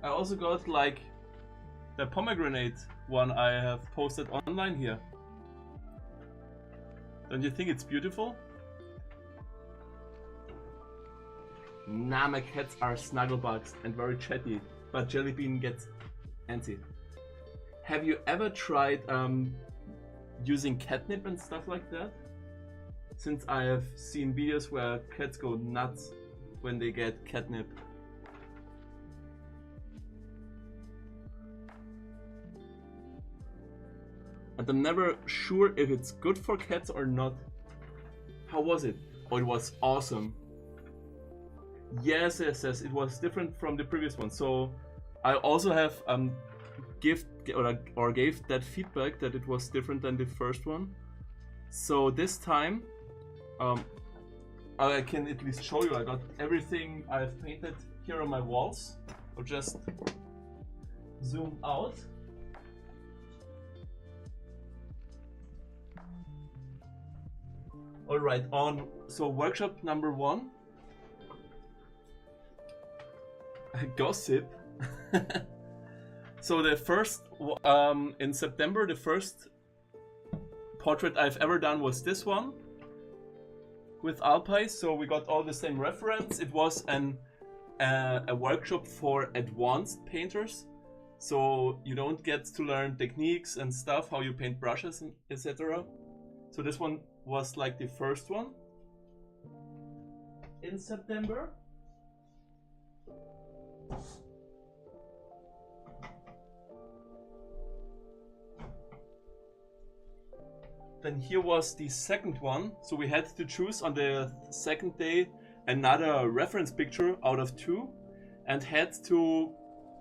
I also got like the pomegranate one I have posted online here. Don't you think it's beautiful? Nah, my cats are snugglebugs and very chatty, but Jellybean gets antsy. Have you ever tried using catnip and stuff like that? Since I have seen videos where cats go nuts when they get catnip. And I'm never sure if it's good for cats or not. How was it? Oh, it was awesome. Yes, it was different from the previous one. So I also have gave that feedback that it was different than the first one. So this time, I can at least show you. I got everything I've painted here on my walls. I'll just zoom out. All right, so workshop number 1. Gossip. So the first, in September, the first portrait I've ever done was this one with Alpine. So we got all the same reference. It was a workshop for advanced painters. So you don't get to learn techniques and stuff, how you paint brushes, and etc. So this one was like the first one in September. Then here was the second one. So we had to choose on the second day another reference picture out of 2 and had to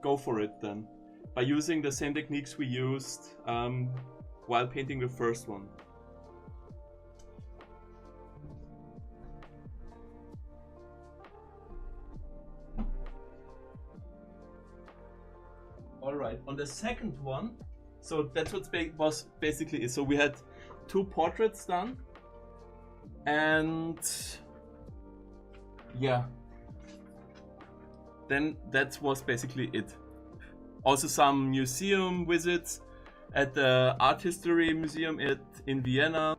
go for it then by using the same techniques we used while painting the first one. Alright, on the second one, so that's what was basically it. So we had 2 portraits done, and yeah, then that was basically it. Also some museum visits at the Art History Museum in Vienna,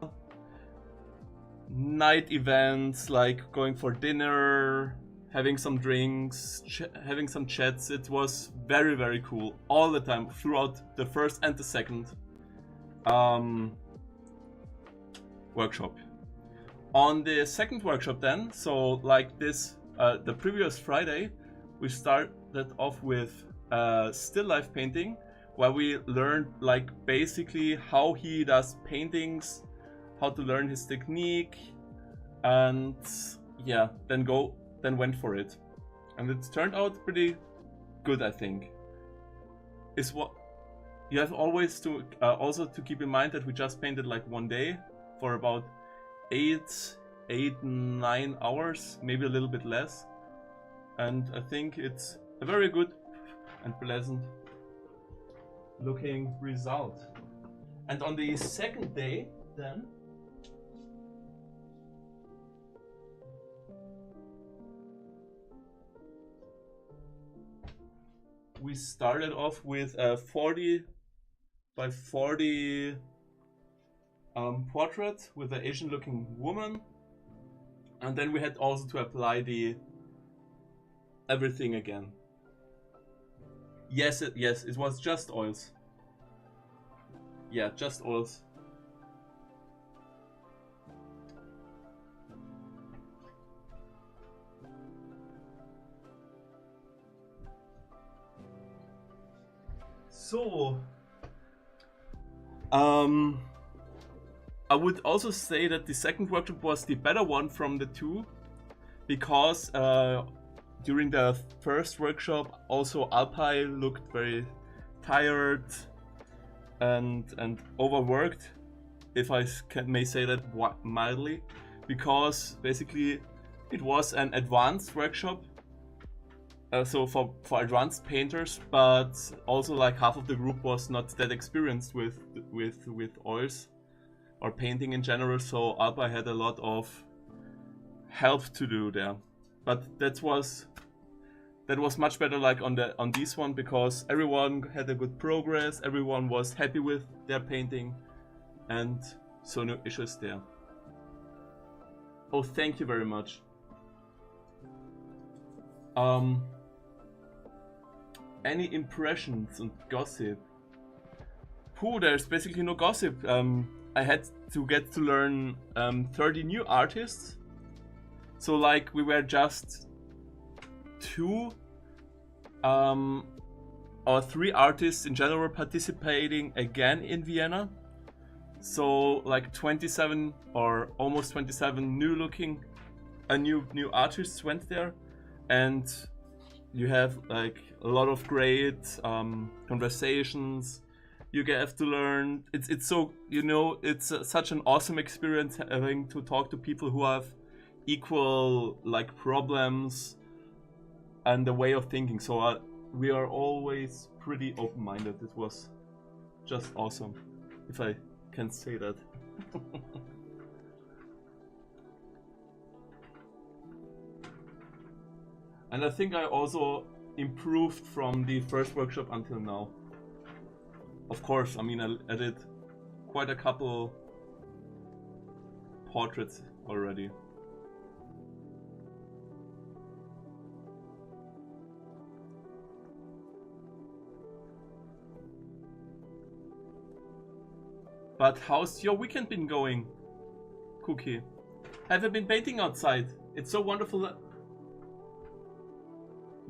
night events like going for dinner, having some drinks, having some chats. It was very, very cool all the time throughout the first and the second workshop. On the second workshop then, so like this, the previous Friday, we started off with still life painting, where we learned like basically how he does paintings, how to learn his technique, and yeah, then went for it, and it turned out pretty good, I think. Is what you have always to also to keep in mind that we just painted like one day for about 8-9 hours, maybe a little bit less, and I think it's a very good and pleasant looking result. And on the second day then, we started off with a 40 by 40 portrait with an Asian looking woman, and then we had also to apply the everything again. Yes, it was just oils. Yeah, just oils. So, I would also say that the second workshop was the better one from the 2, because during the first workshop also Alpine looked very tired and overworked, if I may say that mildly, because basically it was an advanced workshop. So for advanced painters, but also like half of the group was not that experienced with oils or painting in general, so Alpa had a lot of help to do there. But that was that was much better like on this one, because everyone had a good progress, everyone was happy with their painting, and so no issues there. Oh, thank you very much. Any impressions and gossip? There's basically no gossip. I had to get to learn 30 new artists. So like we were just 2 or 3 artists in general participating again in Vienna. So like 27 or almost 27 new artists went there, and you have like a lot of great conversations. You have to learn. It's so, you know, it's such an awesome experience having to talk to people who have equal like problems and the way of thinking. So we are always pretty open-minded. It was just awesome, if I can say that. And I think I also improved from the first workshop until now. Of course, I mean, I did quite a couple portraits already. But how's your weekend been going, Cookie? Have you been painting outside? It's so wonderful that...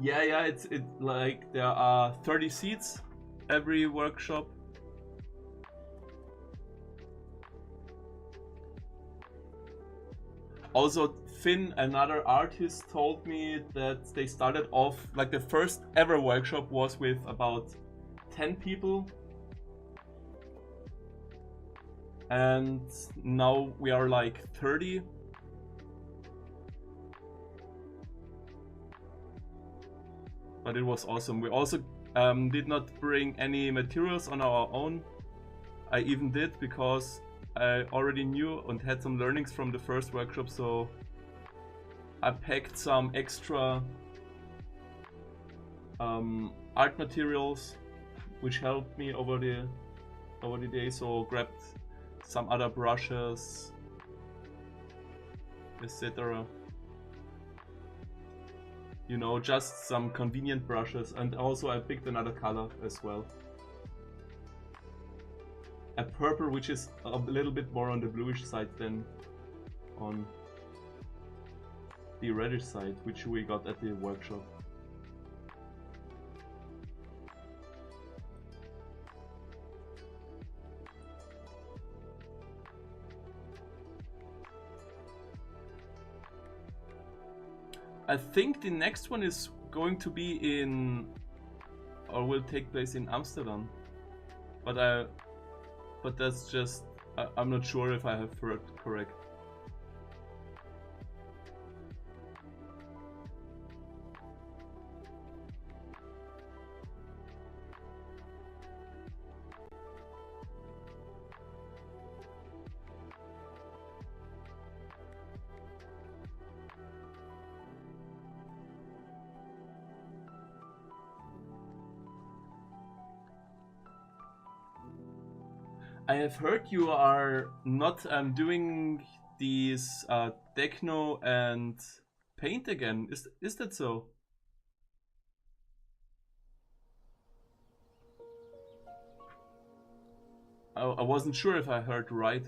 Yeah, it's like there are 30 seats every workshop. Also, Finn, another artist, told me that they started off, like the first ever workshop was with about 10 people. And now we are like 30. But it was awesome. We also did not bring any materials on our own. I even did, because I already knew and had some learnings from the first workshop, so I packed some extra art materials which helped me over the day. So grabbed some other brushes, etc. You know, just some convenient brushes, and also I picked another color as well. A purple, which is a little bit more on the bluish side than on the reddish side, which we got at the workshop. I think the next one is going to be in, or will take place in Amsterdam, but that's just, I'm not sure if I have heard correct. I have heard you are not doing these techno and paint again. Is that so? I wasn't sure if I heard right.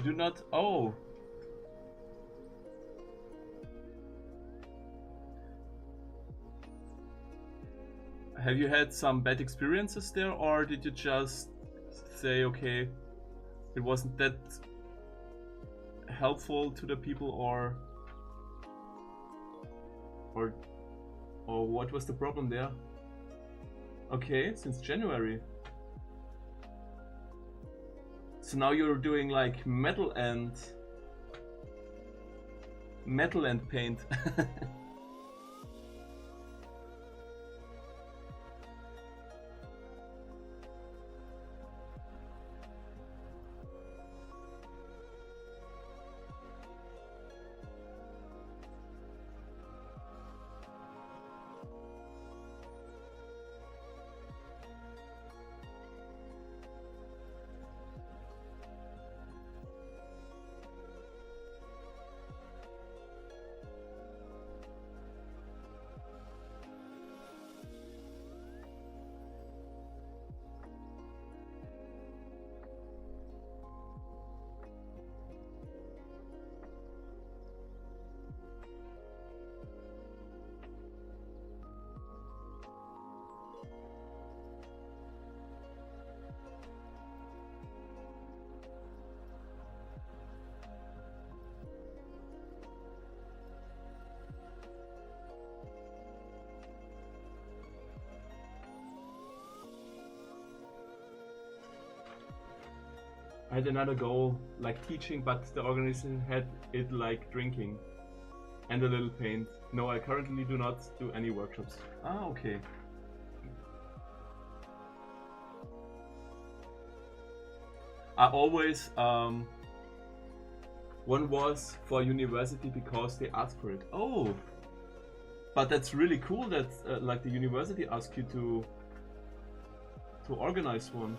Do not. Oh. Have you had some bad experiences there, or did you just say, okay, it wasn't that helpful to the people, or what was the problem there? Okay, since January. So now you're doing like metal and paint. I had another goal, like teaching, but the organization had it like drinking and a little paint. No, I currently do not do any workshops. Ah, okay. I always, one was for university because they asked for it. Oh, but that's really cool that like the university asked you to organize one.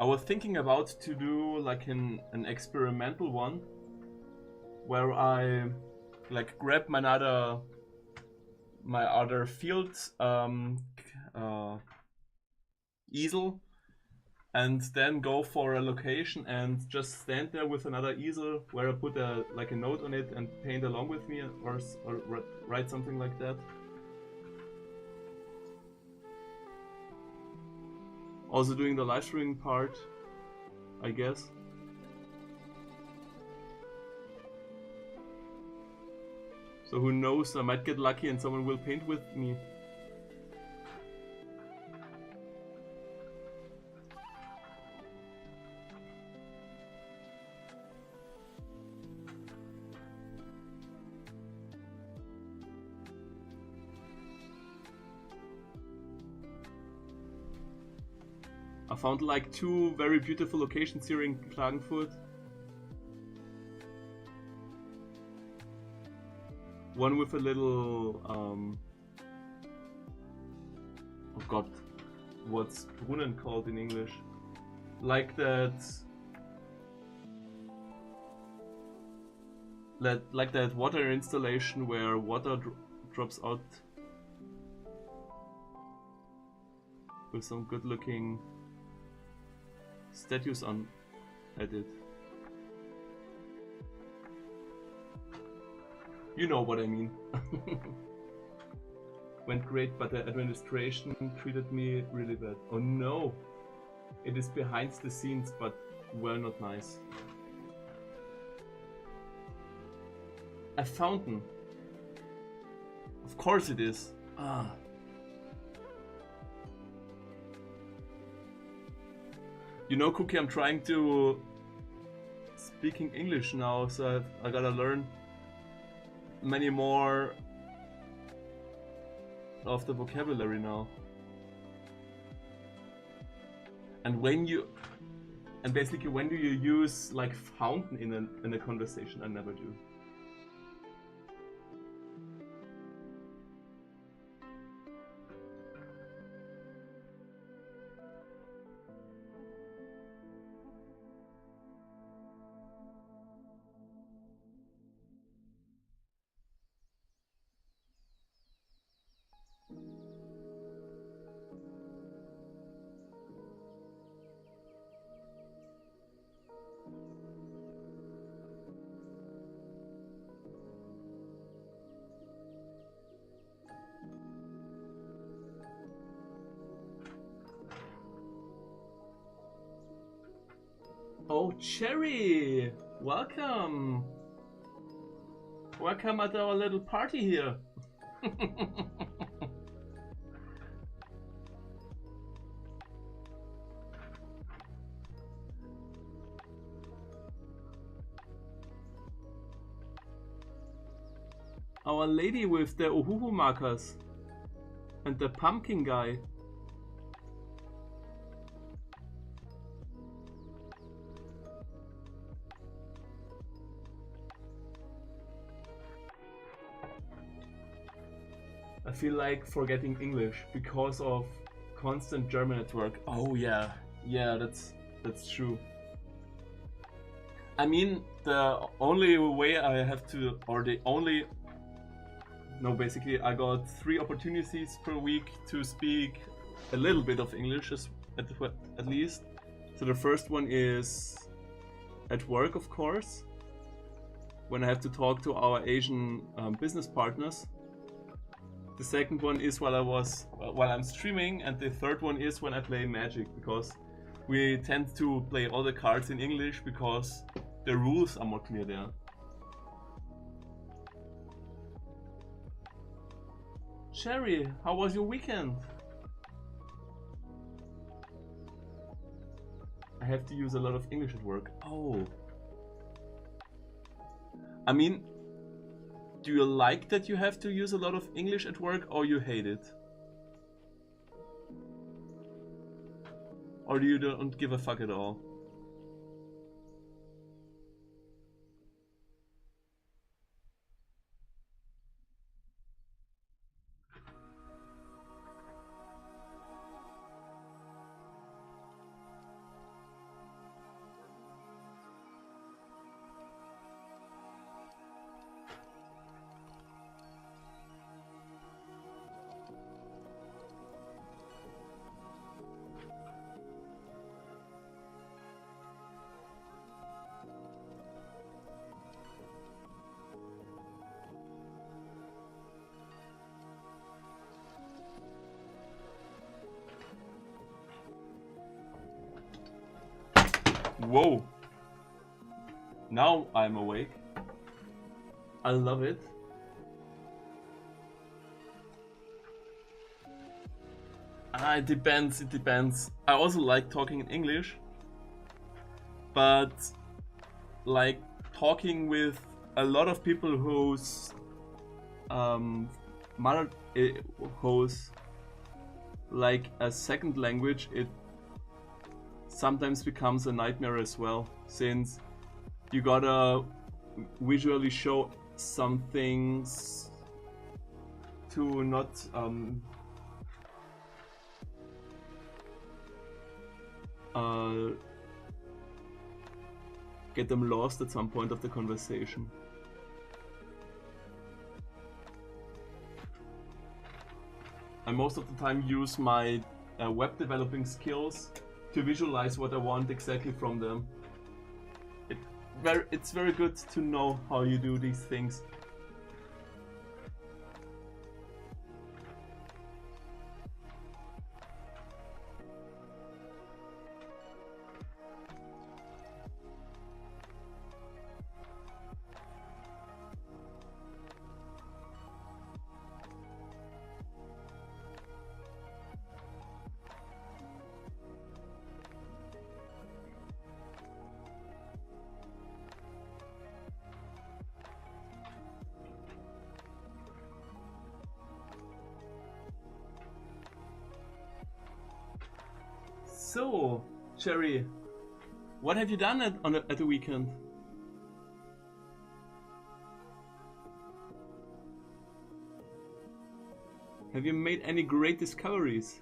I was thinking about to do like an experimental one where I like grab my other field easel and then go for a location and just stand there with another easel where I put a note on it and paint along with me or write something like that. Also doing the live streaming part, I guess. So who knows, I might get lucky and someone will paint with me. I found like 2 very beautiful locations here in Klagenfurt. One with a little oh god, what's Brunnen called in English? Like that water installation where water drops out with some good looking statues on at it. You know what I mean. Went great, but the administration treated me really bad. Oh no! It is behind the scenes, but were not nice. A fountain. Of course it is. Ah. You know, Cookie, I'm trying to speaking English now, so I gotta learn many more of the vocabulary now. And basically when do you use like fountain in a conversation? I never do. Oh, Cherry! Welcome! Welcome at our little party here. Our lady with the Ohuhu markers and the pumpkin guy. I feel like forgetting English because of constant German at work. Oh yeah, that's true. I mean, the only way I have to, or the only, no, basically I got 3 opportunities per week to speak a little bit of English at least. So the first one is at work, of course, when I have to talk to our Asian business partners. The second one is while I'm streaming, and the third one is when I play Magic, because we tend to play all the cards in English because the rules are more clear there. Sherry, how was your weekend? I have to use a lot of English at work. Oh. I mean, do you like that you have to use a lot of English at work, or you hate it? Or do you don't give a fuck at all? Whoa! Now I'm awake. I love it. It depends. I also like talking in English, but like talking with a lot of people whose whose like a second language, it sometimes becomes a nightmare as well, since you gotta visually show some things to not get them lost at some point of the conversation. I most of the time use my web developing skills to visualize what I want exactly from them. It's very good to know how you do these things. So, Cherry, what have you done at the weekend? Have you made any great discoveries?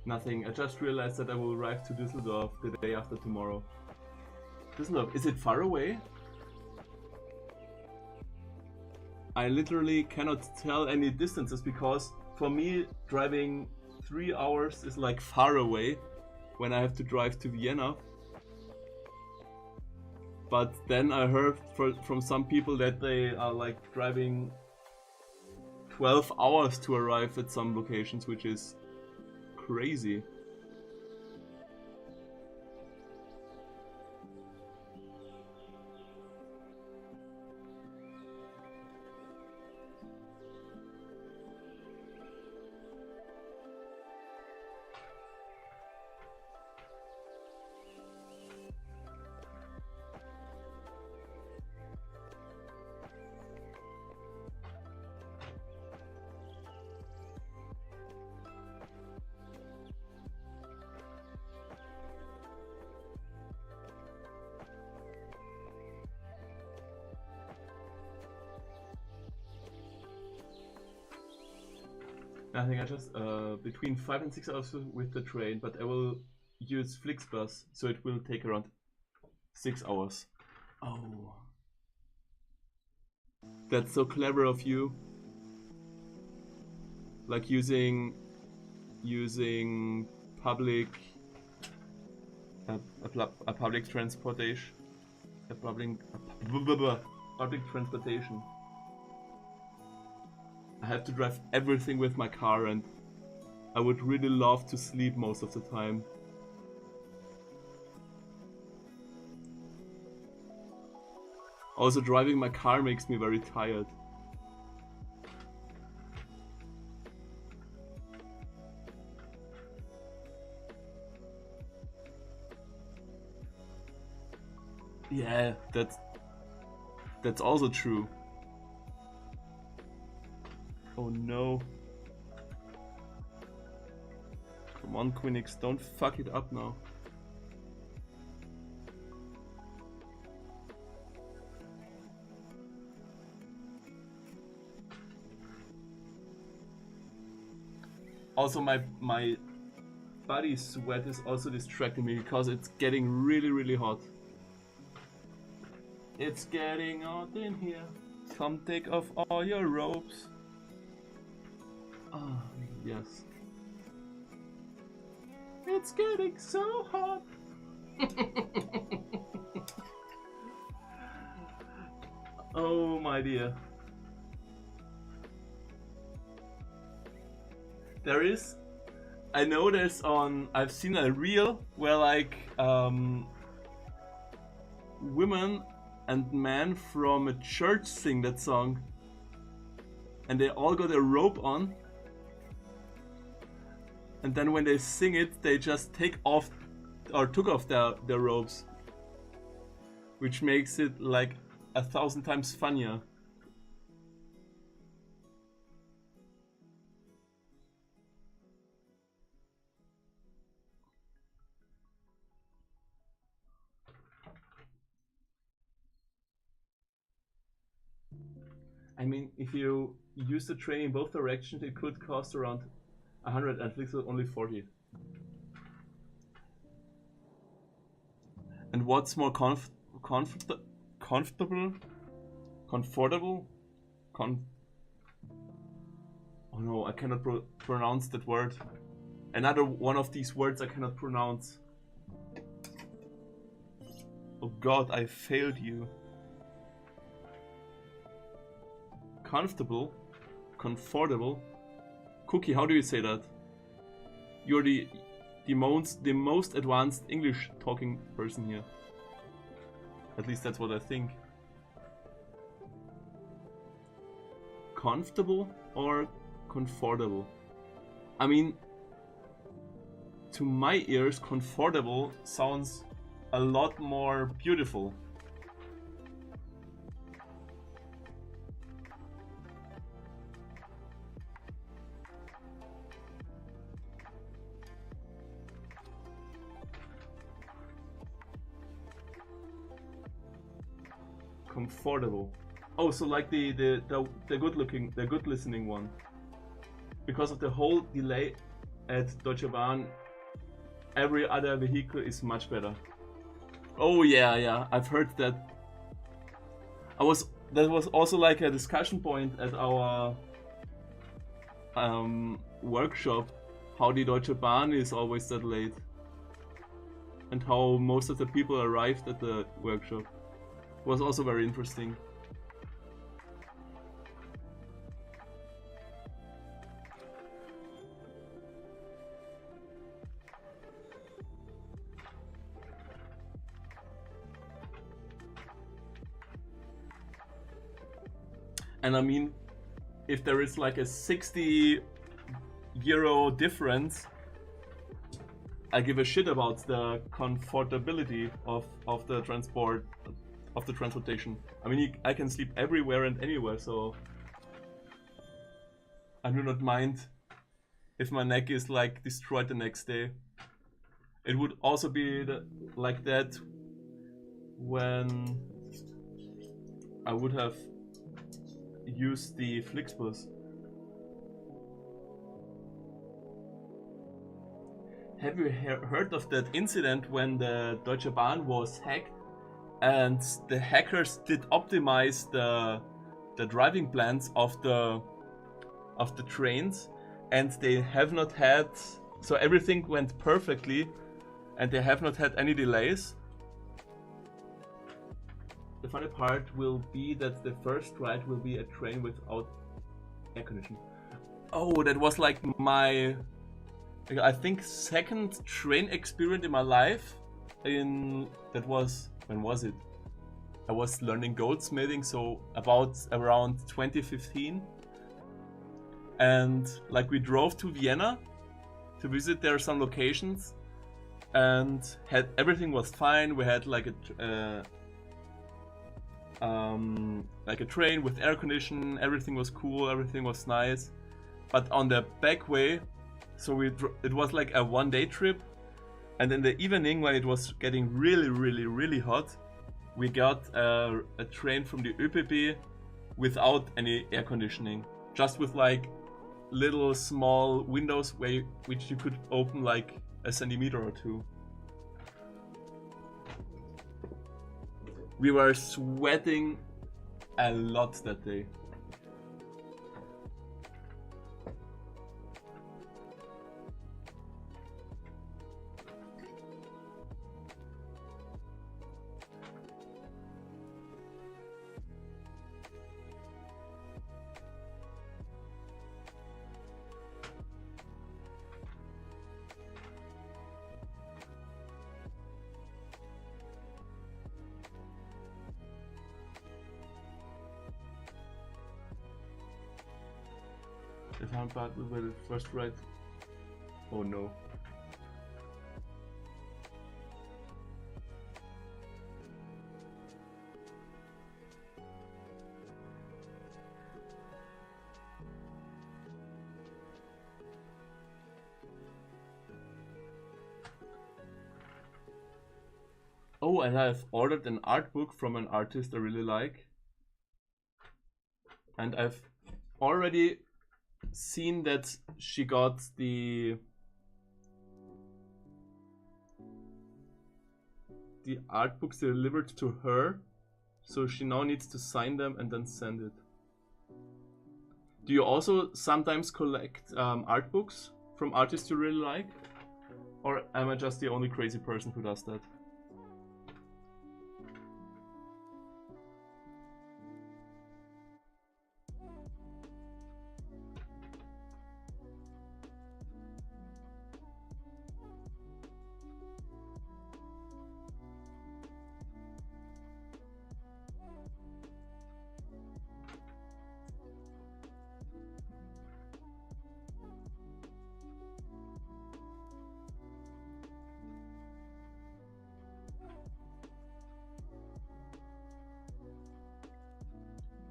Nothing. I just realized that I will arrive to Düsseldorf the day after tomorrow. Düsseldorf, is it far away? I literally cannot tell any distances because for me driving 3 hours is like far away when I have to drive to Vienna. But then I heard from some people that they are like driving 12 hours to arrive at some locations, which is crazy. Nothing, I just between 5 and 6 hours with the train, but I will use Flixbus, so it will take around 6 hours. Oh, that's so clever of you. Like using public a public transportation, public transportation. I have to drive everything with my car, and I would really love to sleep most of the time. Also, driving my car makes me very tired. Yeah, that's also true. Oh no. Come on, Quinix, don't fuck it up now. Also, my body sweat is also distracting me because it's getting really hot. It's getting hot in here. Come take off all your robes. Ah, yes. It's getting so hot. Oh my dear. I know there's I've seen a reel where like women and men from a church sing that song, and they all got a robe on, and then when they sing it they just took off their robes, which makes it like 1,000 times funnier. I mean, if you use the train in both directions, it could cost around 100, and Flixbus only 40. And what's more comfortable? Oh no, I cannot pronounce that word. Another one of these words I cannot pronounce. Oh god, I failed you. Comfortable. Cookie, how do you say that? You're the most advanced English talking person here. At least that's what I think. Comfortable or comfortable? I mean, to my ears, comfortable sounds a lot more beautiful. Comfortable. Oh, so like the good listening one. Because of the whole delay. at Deutsche Bahn, every other vehicle is much better. Oh yeah, I've heard that. That was also like a discussion point at our workshop, how the Deutsche Bahn is always that late and how most of the people arrived at the workshop. It was also very interesting. And I mean, if there is like a 60 euro difference, I give a shit about the comfortability of the transportation. I mean, I can sleep everywhere and anywhere, so I do not mind if my neck is like destroyed the next day. It would also be like that when I would have used the Flixbus. Have you heard of that incident when the Deutsche Bahn was hacked and the hackers did optimize the driving plans of the trains, and they have not had, so everything went perfectly and they have not had any delays? The funny part will be that the first ride will be a train without air conditioning. Oh, that was like my, I think, second train experience in my life. That was, when was it? I was learning goldsmithing, so around 2015. And like we drove to Vienna to visit there some locations, and everything was fine. We had like a train with air conditioning. Everything was cool. Everything was nice. But on the back way, so it was like a one-day trip, and in the evening when it was getting really hot, we got a train from the ÖPB without any air conditioning, just with like little small windows which you could open like a centimeter or two. We were sweating a lot that day. The fun part will first write. Oh no. Oh, and I've ordered an art book from an artist I really like. And I've already seen that she got the art books delivered to her, so she now needs to sign them and then send it. Do you also sometimes collect art books from artists you really like? Or am I just the only crazy person who does that?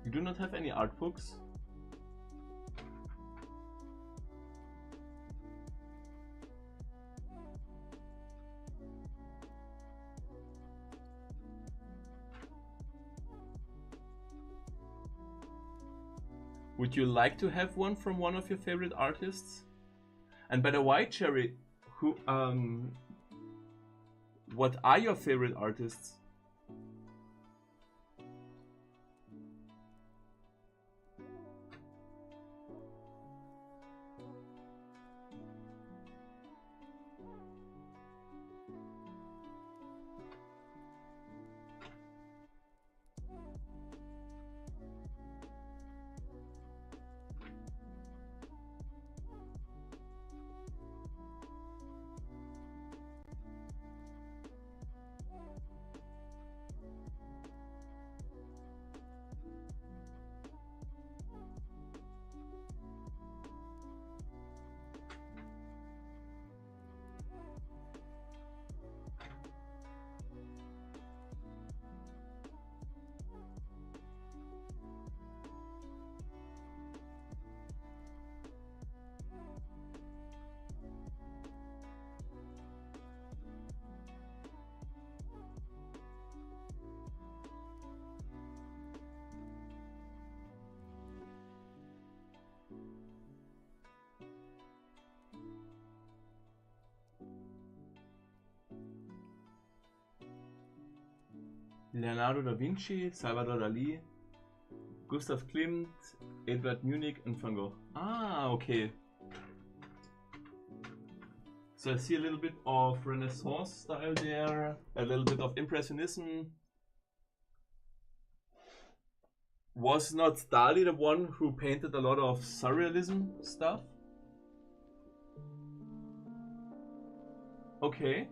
You do not have any art books? Would you like to have one from one of your favorite artists? And by the white cherry, who what are your favorite artists? Leonardo da Vinci, Salvador Dali, Gustav Klimt, Edvard Munich and Van Gogh. Ah, okay. So I see a little bit of Renaissance style there, a little bit of Impressionism. Was not Dali the one who painted a lot of surrealism stuff? Okay.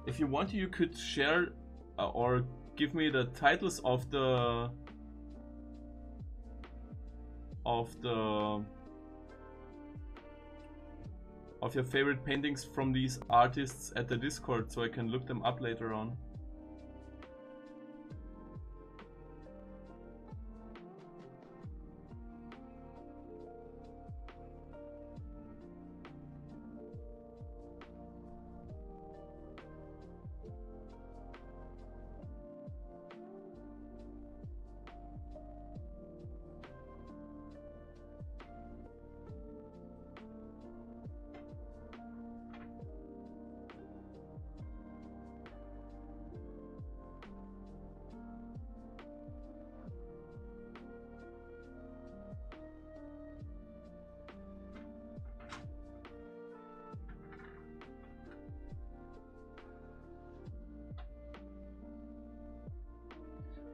If you want to, you could share or give me the titles of your favorite paintings from these artists at the Discord, so I can look them up later on.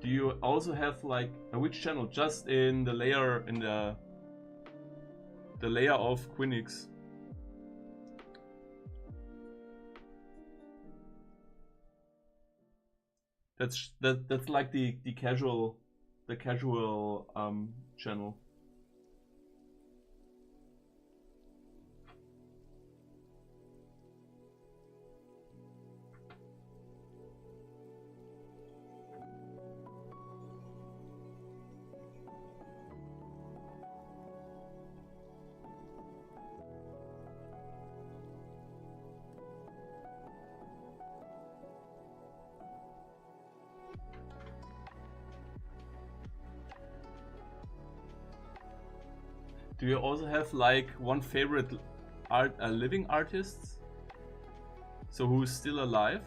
Do you also have like which channel? Just in the layer the layer of Quinix. That's like the casual channel. Do you also have like one favorite living artist? So who's still alive?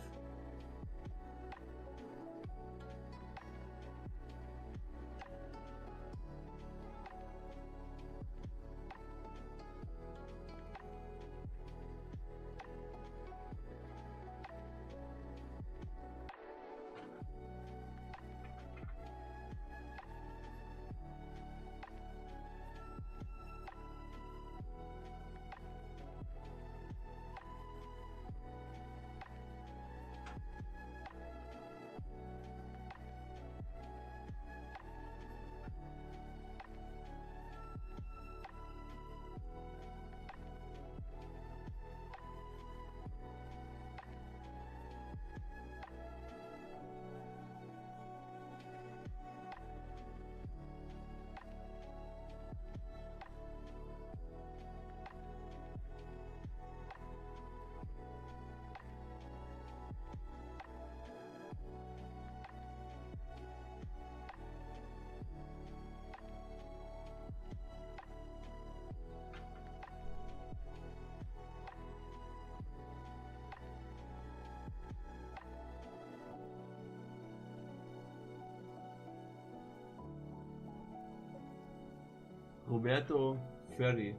Roberto Ferri.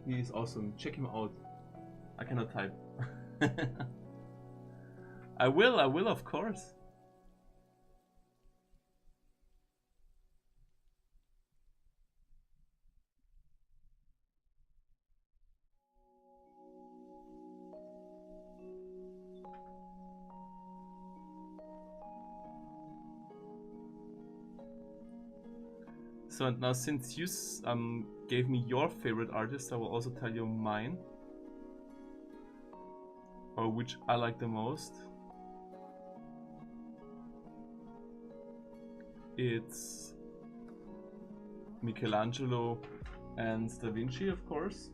He is awesome. Check him out. I cannot type. I will, of course. So, and now since you gave me your favorite artist, I will also tell you mine. Or which I like the most. It's Michelangelo and Da Vinci, of course.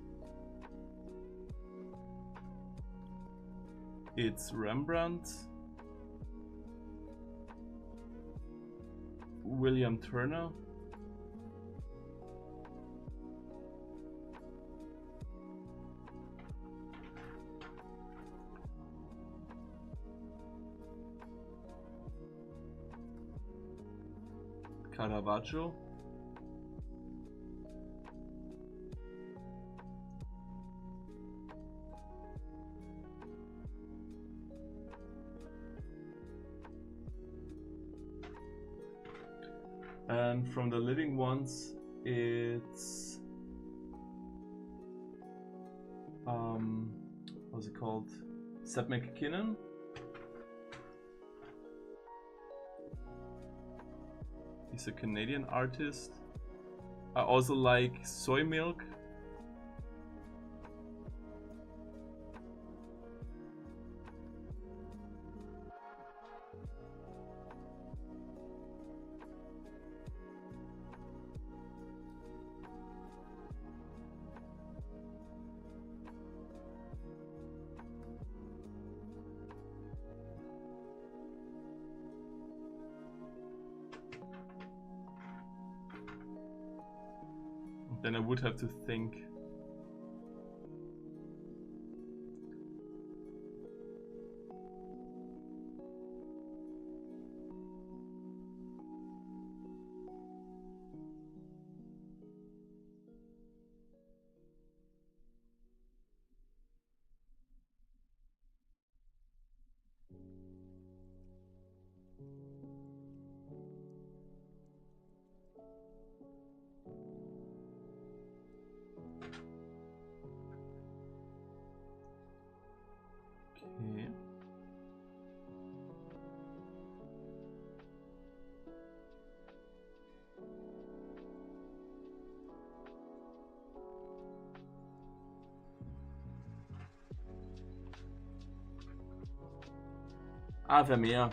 It's Rembrandt, William Turner, Caravaggio, and from the living ones, it's what's it called? Seth MacKinnon. He's a Canadian artist. I also like Soy Milk. Then I would have to think. Okay. Vermeer.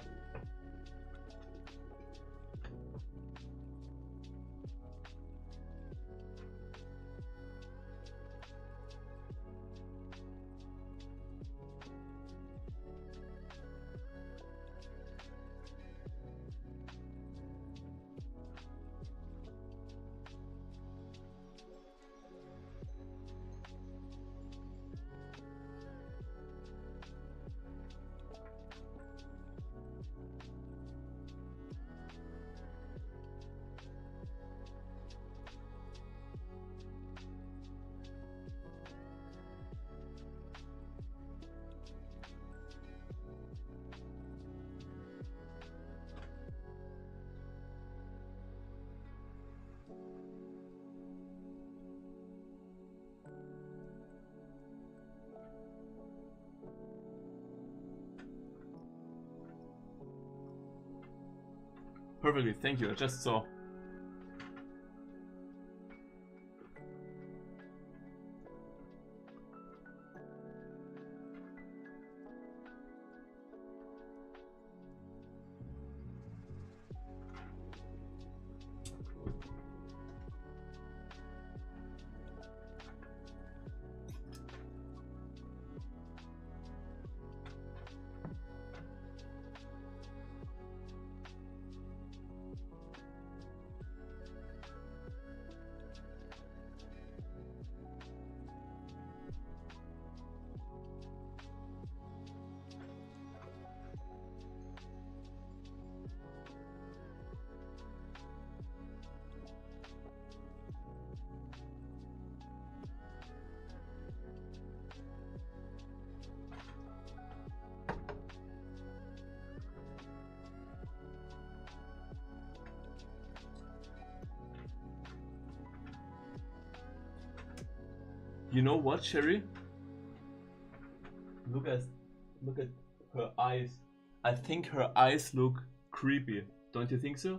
Perfectly, thank you. I just saw. You know what, Sherry? Look at her eyes. I think her eyes look creepy. Don't you think so?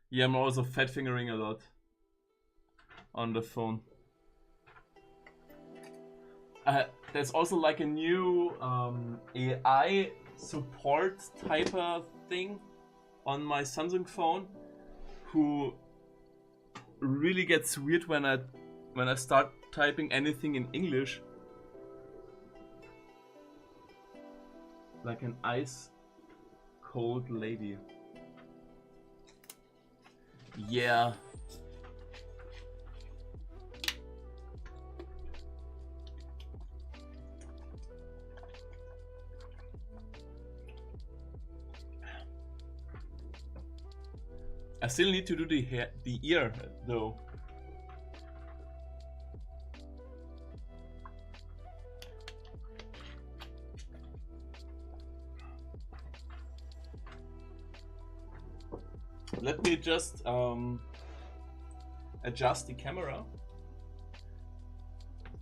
Yeah, I'm also fat fingering a lot on the phone. There's also like a new AI support type of thing on my Samsung phone, who really gets weird when I start typing anything in English, like an ice cold lady. Yeah. I still need to do the ear though. Let me just adjust the camera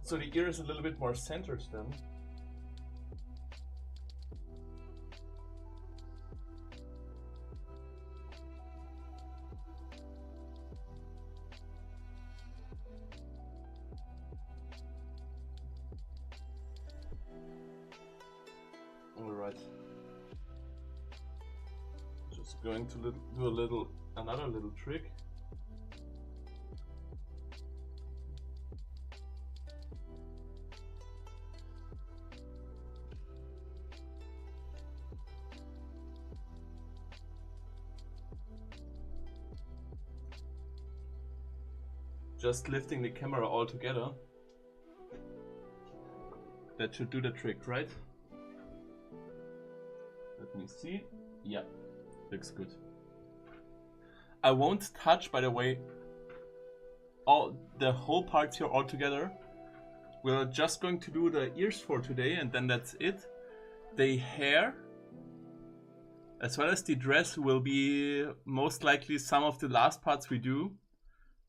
so the ear is a little bit more centered then. Alright. Just going to do another little trick. Just lifting the camera all together. That should do the trick, right? Let me see. Yeah, looks good. I won't touch, by the way, all the whole parts here all together. We're just going to do the ears for today, and then that's it. The hair, as well as the dress, will be most likely some of the last parts we do.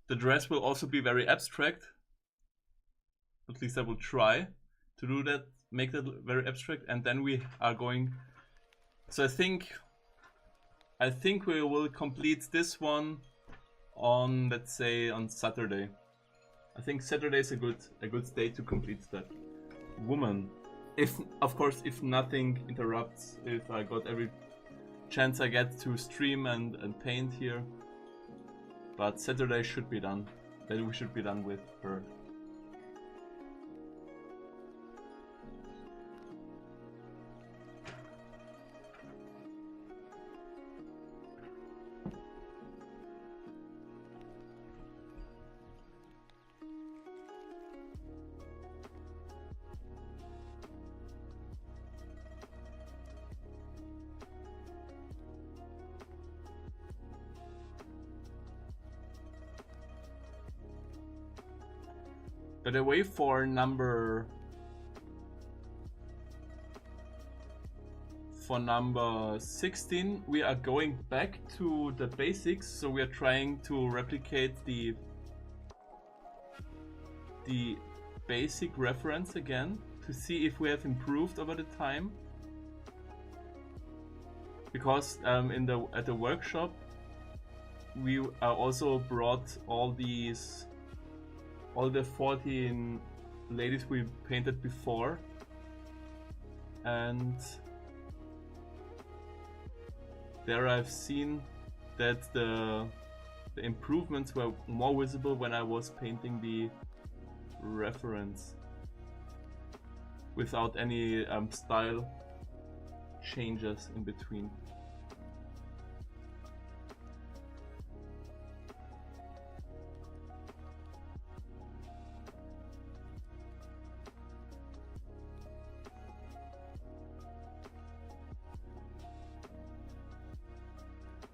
The dress will also be very abstract. At least I will try to do that, make that very abstract, and then we are going. So I think we will complete this one on, let's say, on Saturday. I think Saturday is a good day to complete that. Woman, if of course if nothing interrupts, if I got every chance I get to stream and paint here. But Saturday should be done. Then we should be done with her. By the way, for number 16, we are going back to the basics. So we are trying to replicate the basic reference again to see if we have improved over the time. Because at the workshop, we also brought all the 14 ladies we painted before, and there I've seen that the improvements were more visible when I was painting the reference without any style changes in between.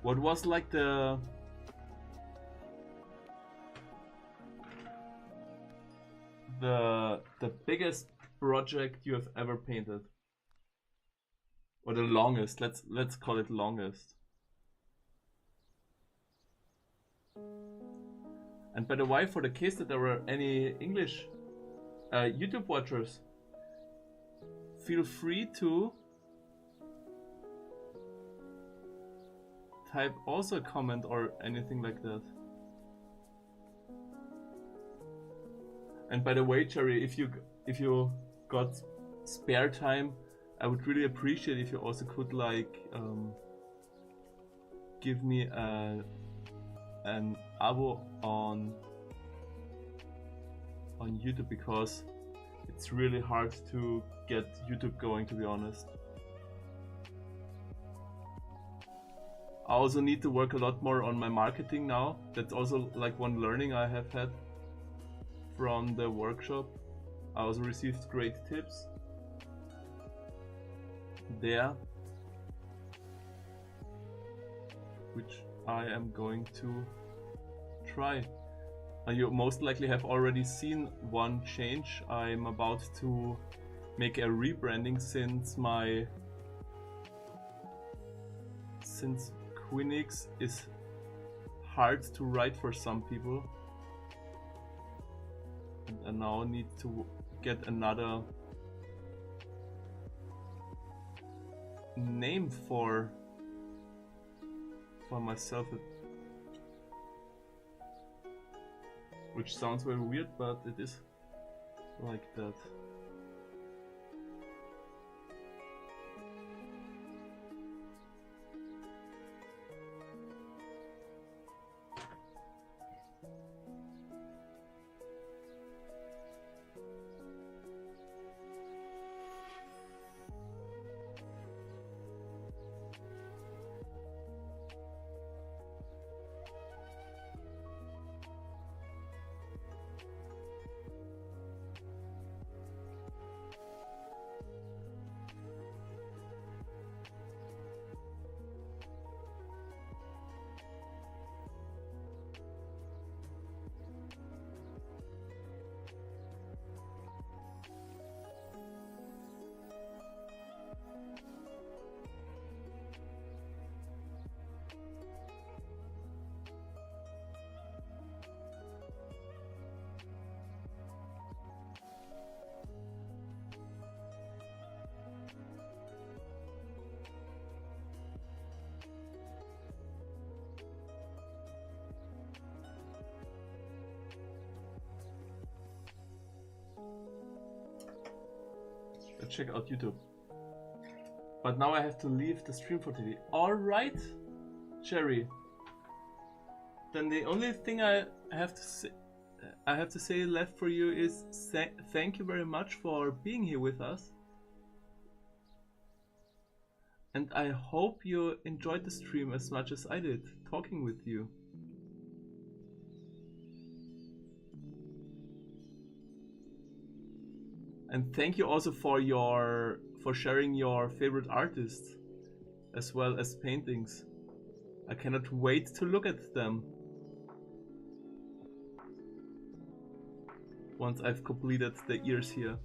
What was like the biggest project you have ever painted? Or the longest, let's call it longest. And by the way, for the case that there were any English YouTube watchers, feel free to type also a comment or anything like that. And by the way, Cherry, if you got spare time, I would really appreciate if you also could like give me an abo on YouTube, because it's really hard to get YouTube going, to be honest. I also need to work a lot more on my marketing now. That's also like one learning I have had from the workshop. I also received great tips there, which I am going to try. You most likely have already seen one change. I'm about to make a rebranding since Quinix is hard to write for some people, and I now need to get another name for myself, which sounds very weird, but it is like that. Let's check out YouTube. But now I have to leave the stream for today. Alright, Cherry. Then the only thing I have to say left for you is thank you very much for being here with us. And I hope you enjoyed the stream as much as I did, talking with you. And thank you also for sharing your favorite artists as well as paintings. I cannot wait to look at them once I've completed the ears here.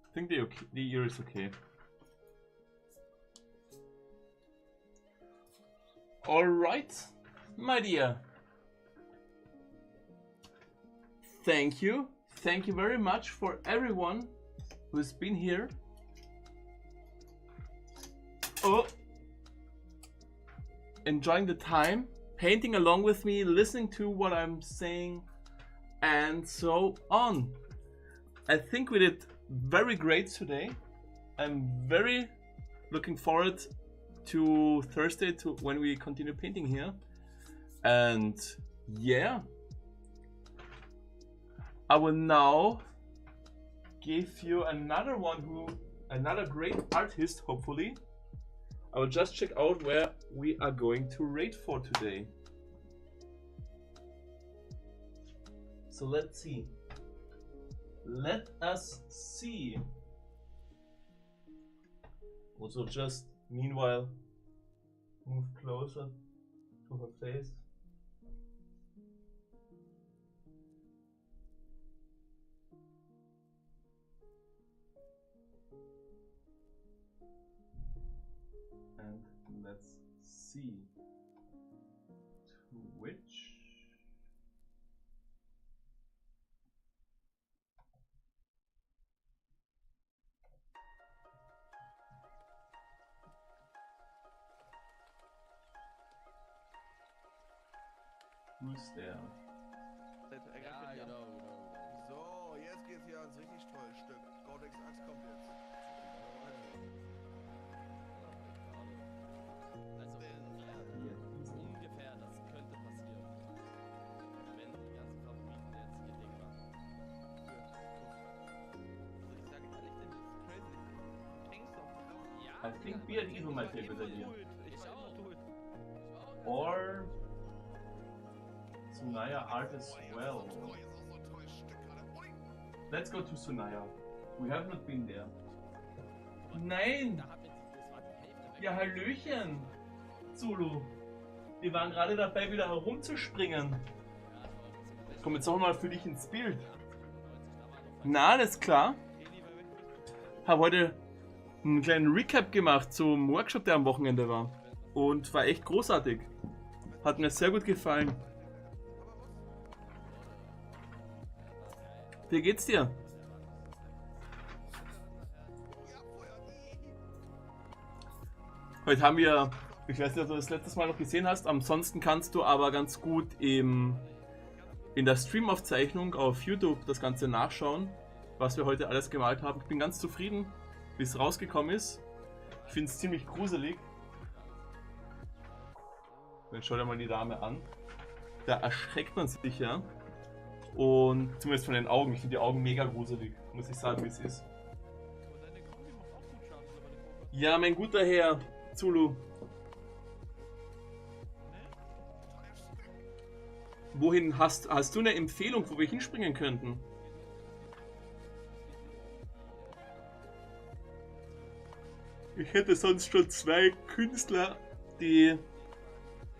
I think the ear is okay. Alright, my dear. Thank you. Thank you very much for everyone who's been here. Oh, enjoying the time, painting along with me, listening to what I'm saying, and so on. I think we did very great today. I'm very looking forward to Thursday, to when we continue painting here. And yeah, I will now give you another great artist, hopefully. I will just check out where we are going to rate for today. So let's see. Let us see. Also just meanwhile move closer to her face. And let's see to which who's there? Ja, genau. So, jetzt geht's hier ans richtig tolle Stück. Godex Axt kommt jetzt. Also, ungefähr, das könnte passieren. Wenn die ganzen Favoriten jetzt ihr Ding machen. Also ich sage ehrlich, denn das ist crazy. Kings of Love. Ja, I think be an evil my favorite idea. Ich auch. Or Sunaya art as well. Let's go to Sunaya. We have not been there. Nein! Da hat mir das war die Hälfte weg. Ja, Hallöchen! Zulu! Wir waren gerade dabei, wieder herumzuspringen. Ich komme jetzt auch mal für dich ins Bild. Na, alles klar. Habe heute einen kleinen Recap gemacht zum Workshop, der am Wochenende war. Und war echt großartig. Hat mir sehr gut gefallen. Wie geht's dir? Heute haben wir, ich weiß nicht, ob du das letztes Mal noch gesehen hast, ansonsten kannst du aber ganz gut in der Streamaufzeichnung auf YouTube das Ganze nachschauen, was wir heute alles gemalt haben. Ich bin ganz zufrieden, wie es rausgekommen ist. Ich finde es ziemlich gruselig. Dann schau dir mal die Dame an. Da erschreckt man sich ja. Und zumindest von den Augen. Ich finde die Augen mega gruselig, muss ich sagen, wie es ist. Ja, mein guter Herr Zulu. Wohin hast du eine Empfehlung, wo wir hinspringen könnten? Ich hätte sonst schon 2 Künstler, die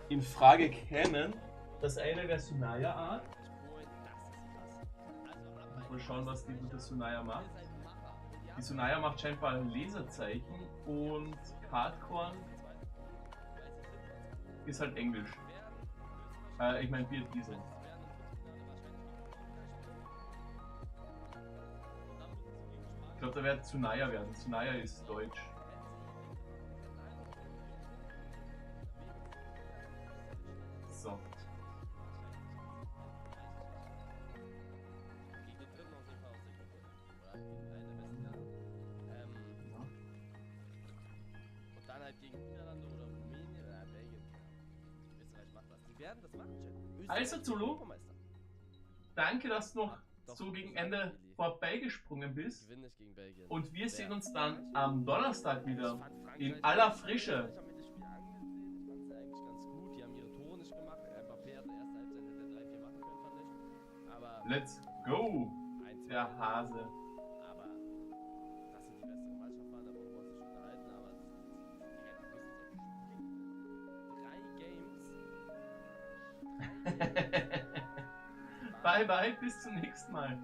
in Frage kämen. Das eine wäre Sunaya Art. Mal schauen, was die gute Sunaya macht. Die Sunaya macht scheinbar Laserzeichen und Hardcore ist halt Englisch. Ich meine Bier Diesel. Ich glaube, da wird Sunaya werden. Sunaya ist Deutsch. So. Und dann halt gegen Niederlande oder Rumänien oder Belgien. Österreich macht das. Die werden das machen, Chat. Also Zulu, danke, dass du noch so gegen Ende vorbeigesprungen bist. Gewinn nicht gegen Belgien. Und wir sehen uns dann am Donnerstag wieder in aller Frische. Ich habe mir das Spiel angesehen, ich fand es eigentlich ganz gut. Die haben ihre Tore nicht gemacht. Mbappé hat erste Halbzeit hätte 3-4 machen können, fand ich. Aber Let's go, 1-2. der Hase. Aber dass sie die bessere Mannschaft waren, darüber wollen wir sich unterhalten. Aber Digga, die müssen 3 Games. Bye bye, bis zum nächsten Mal.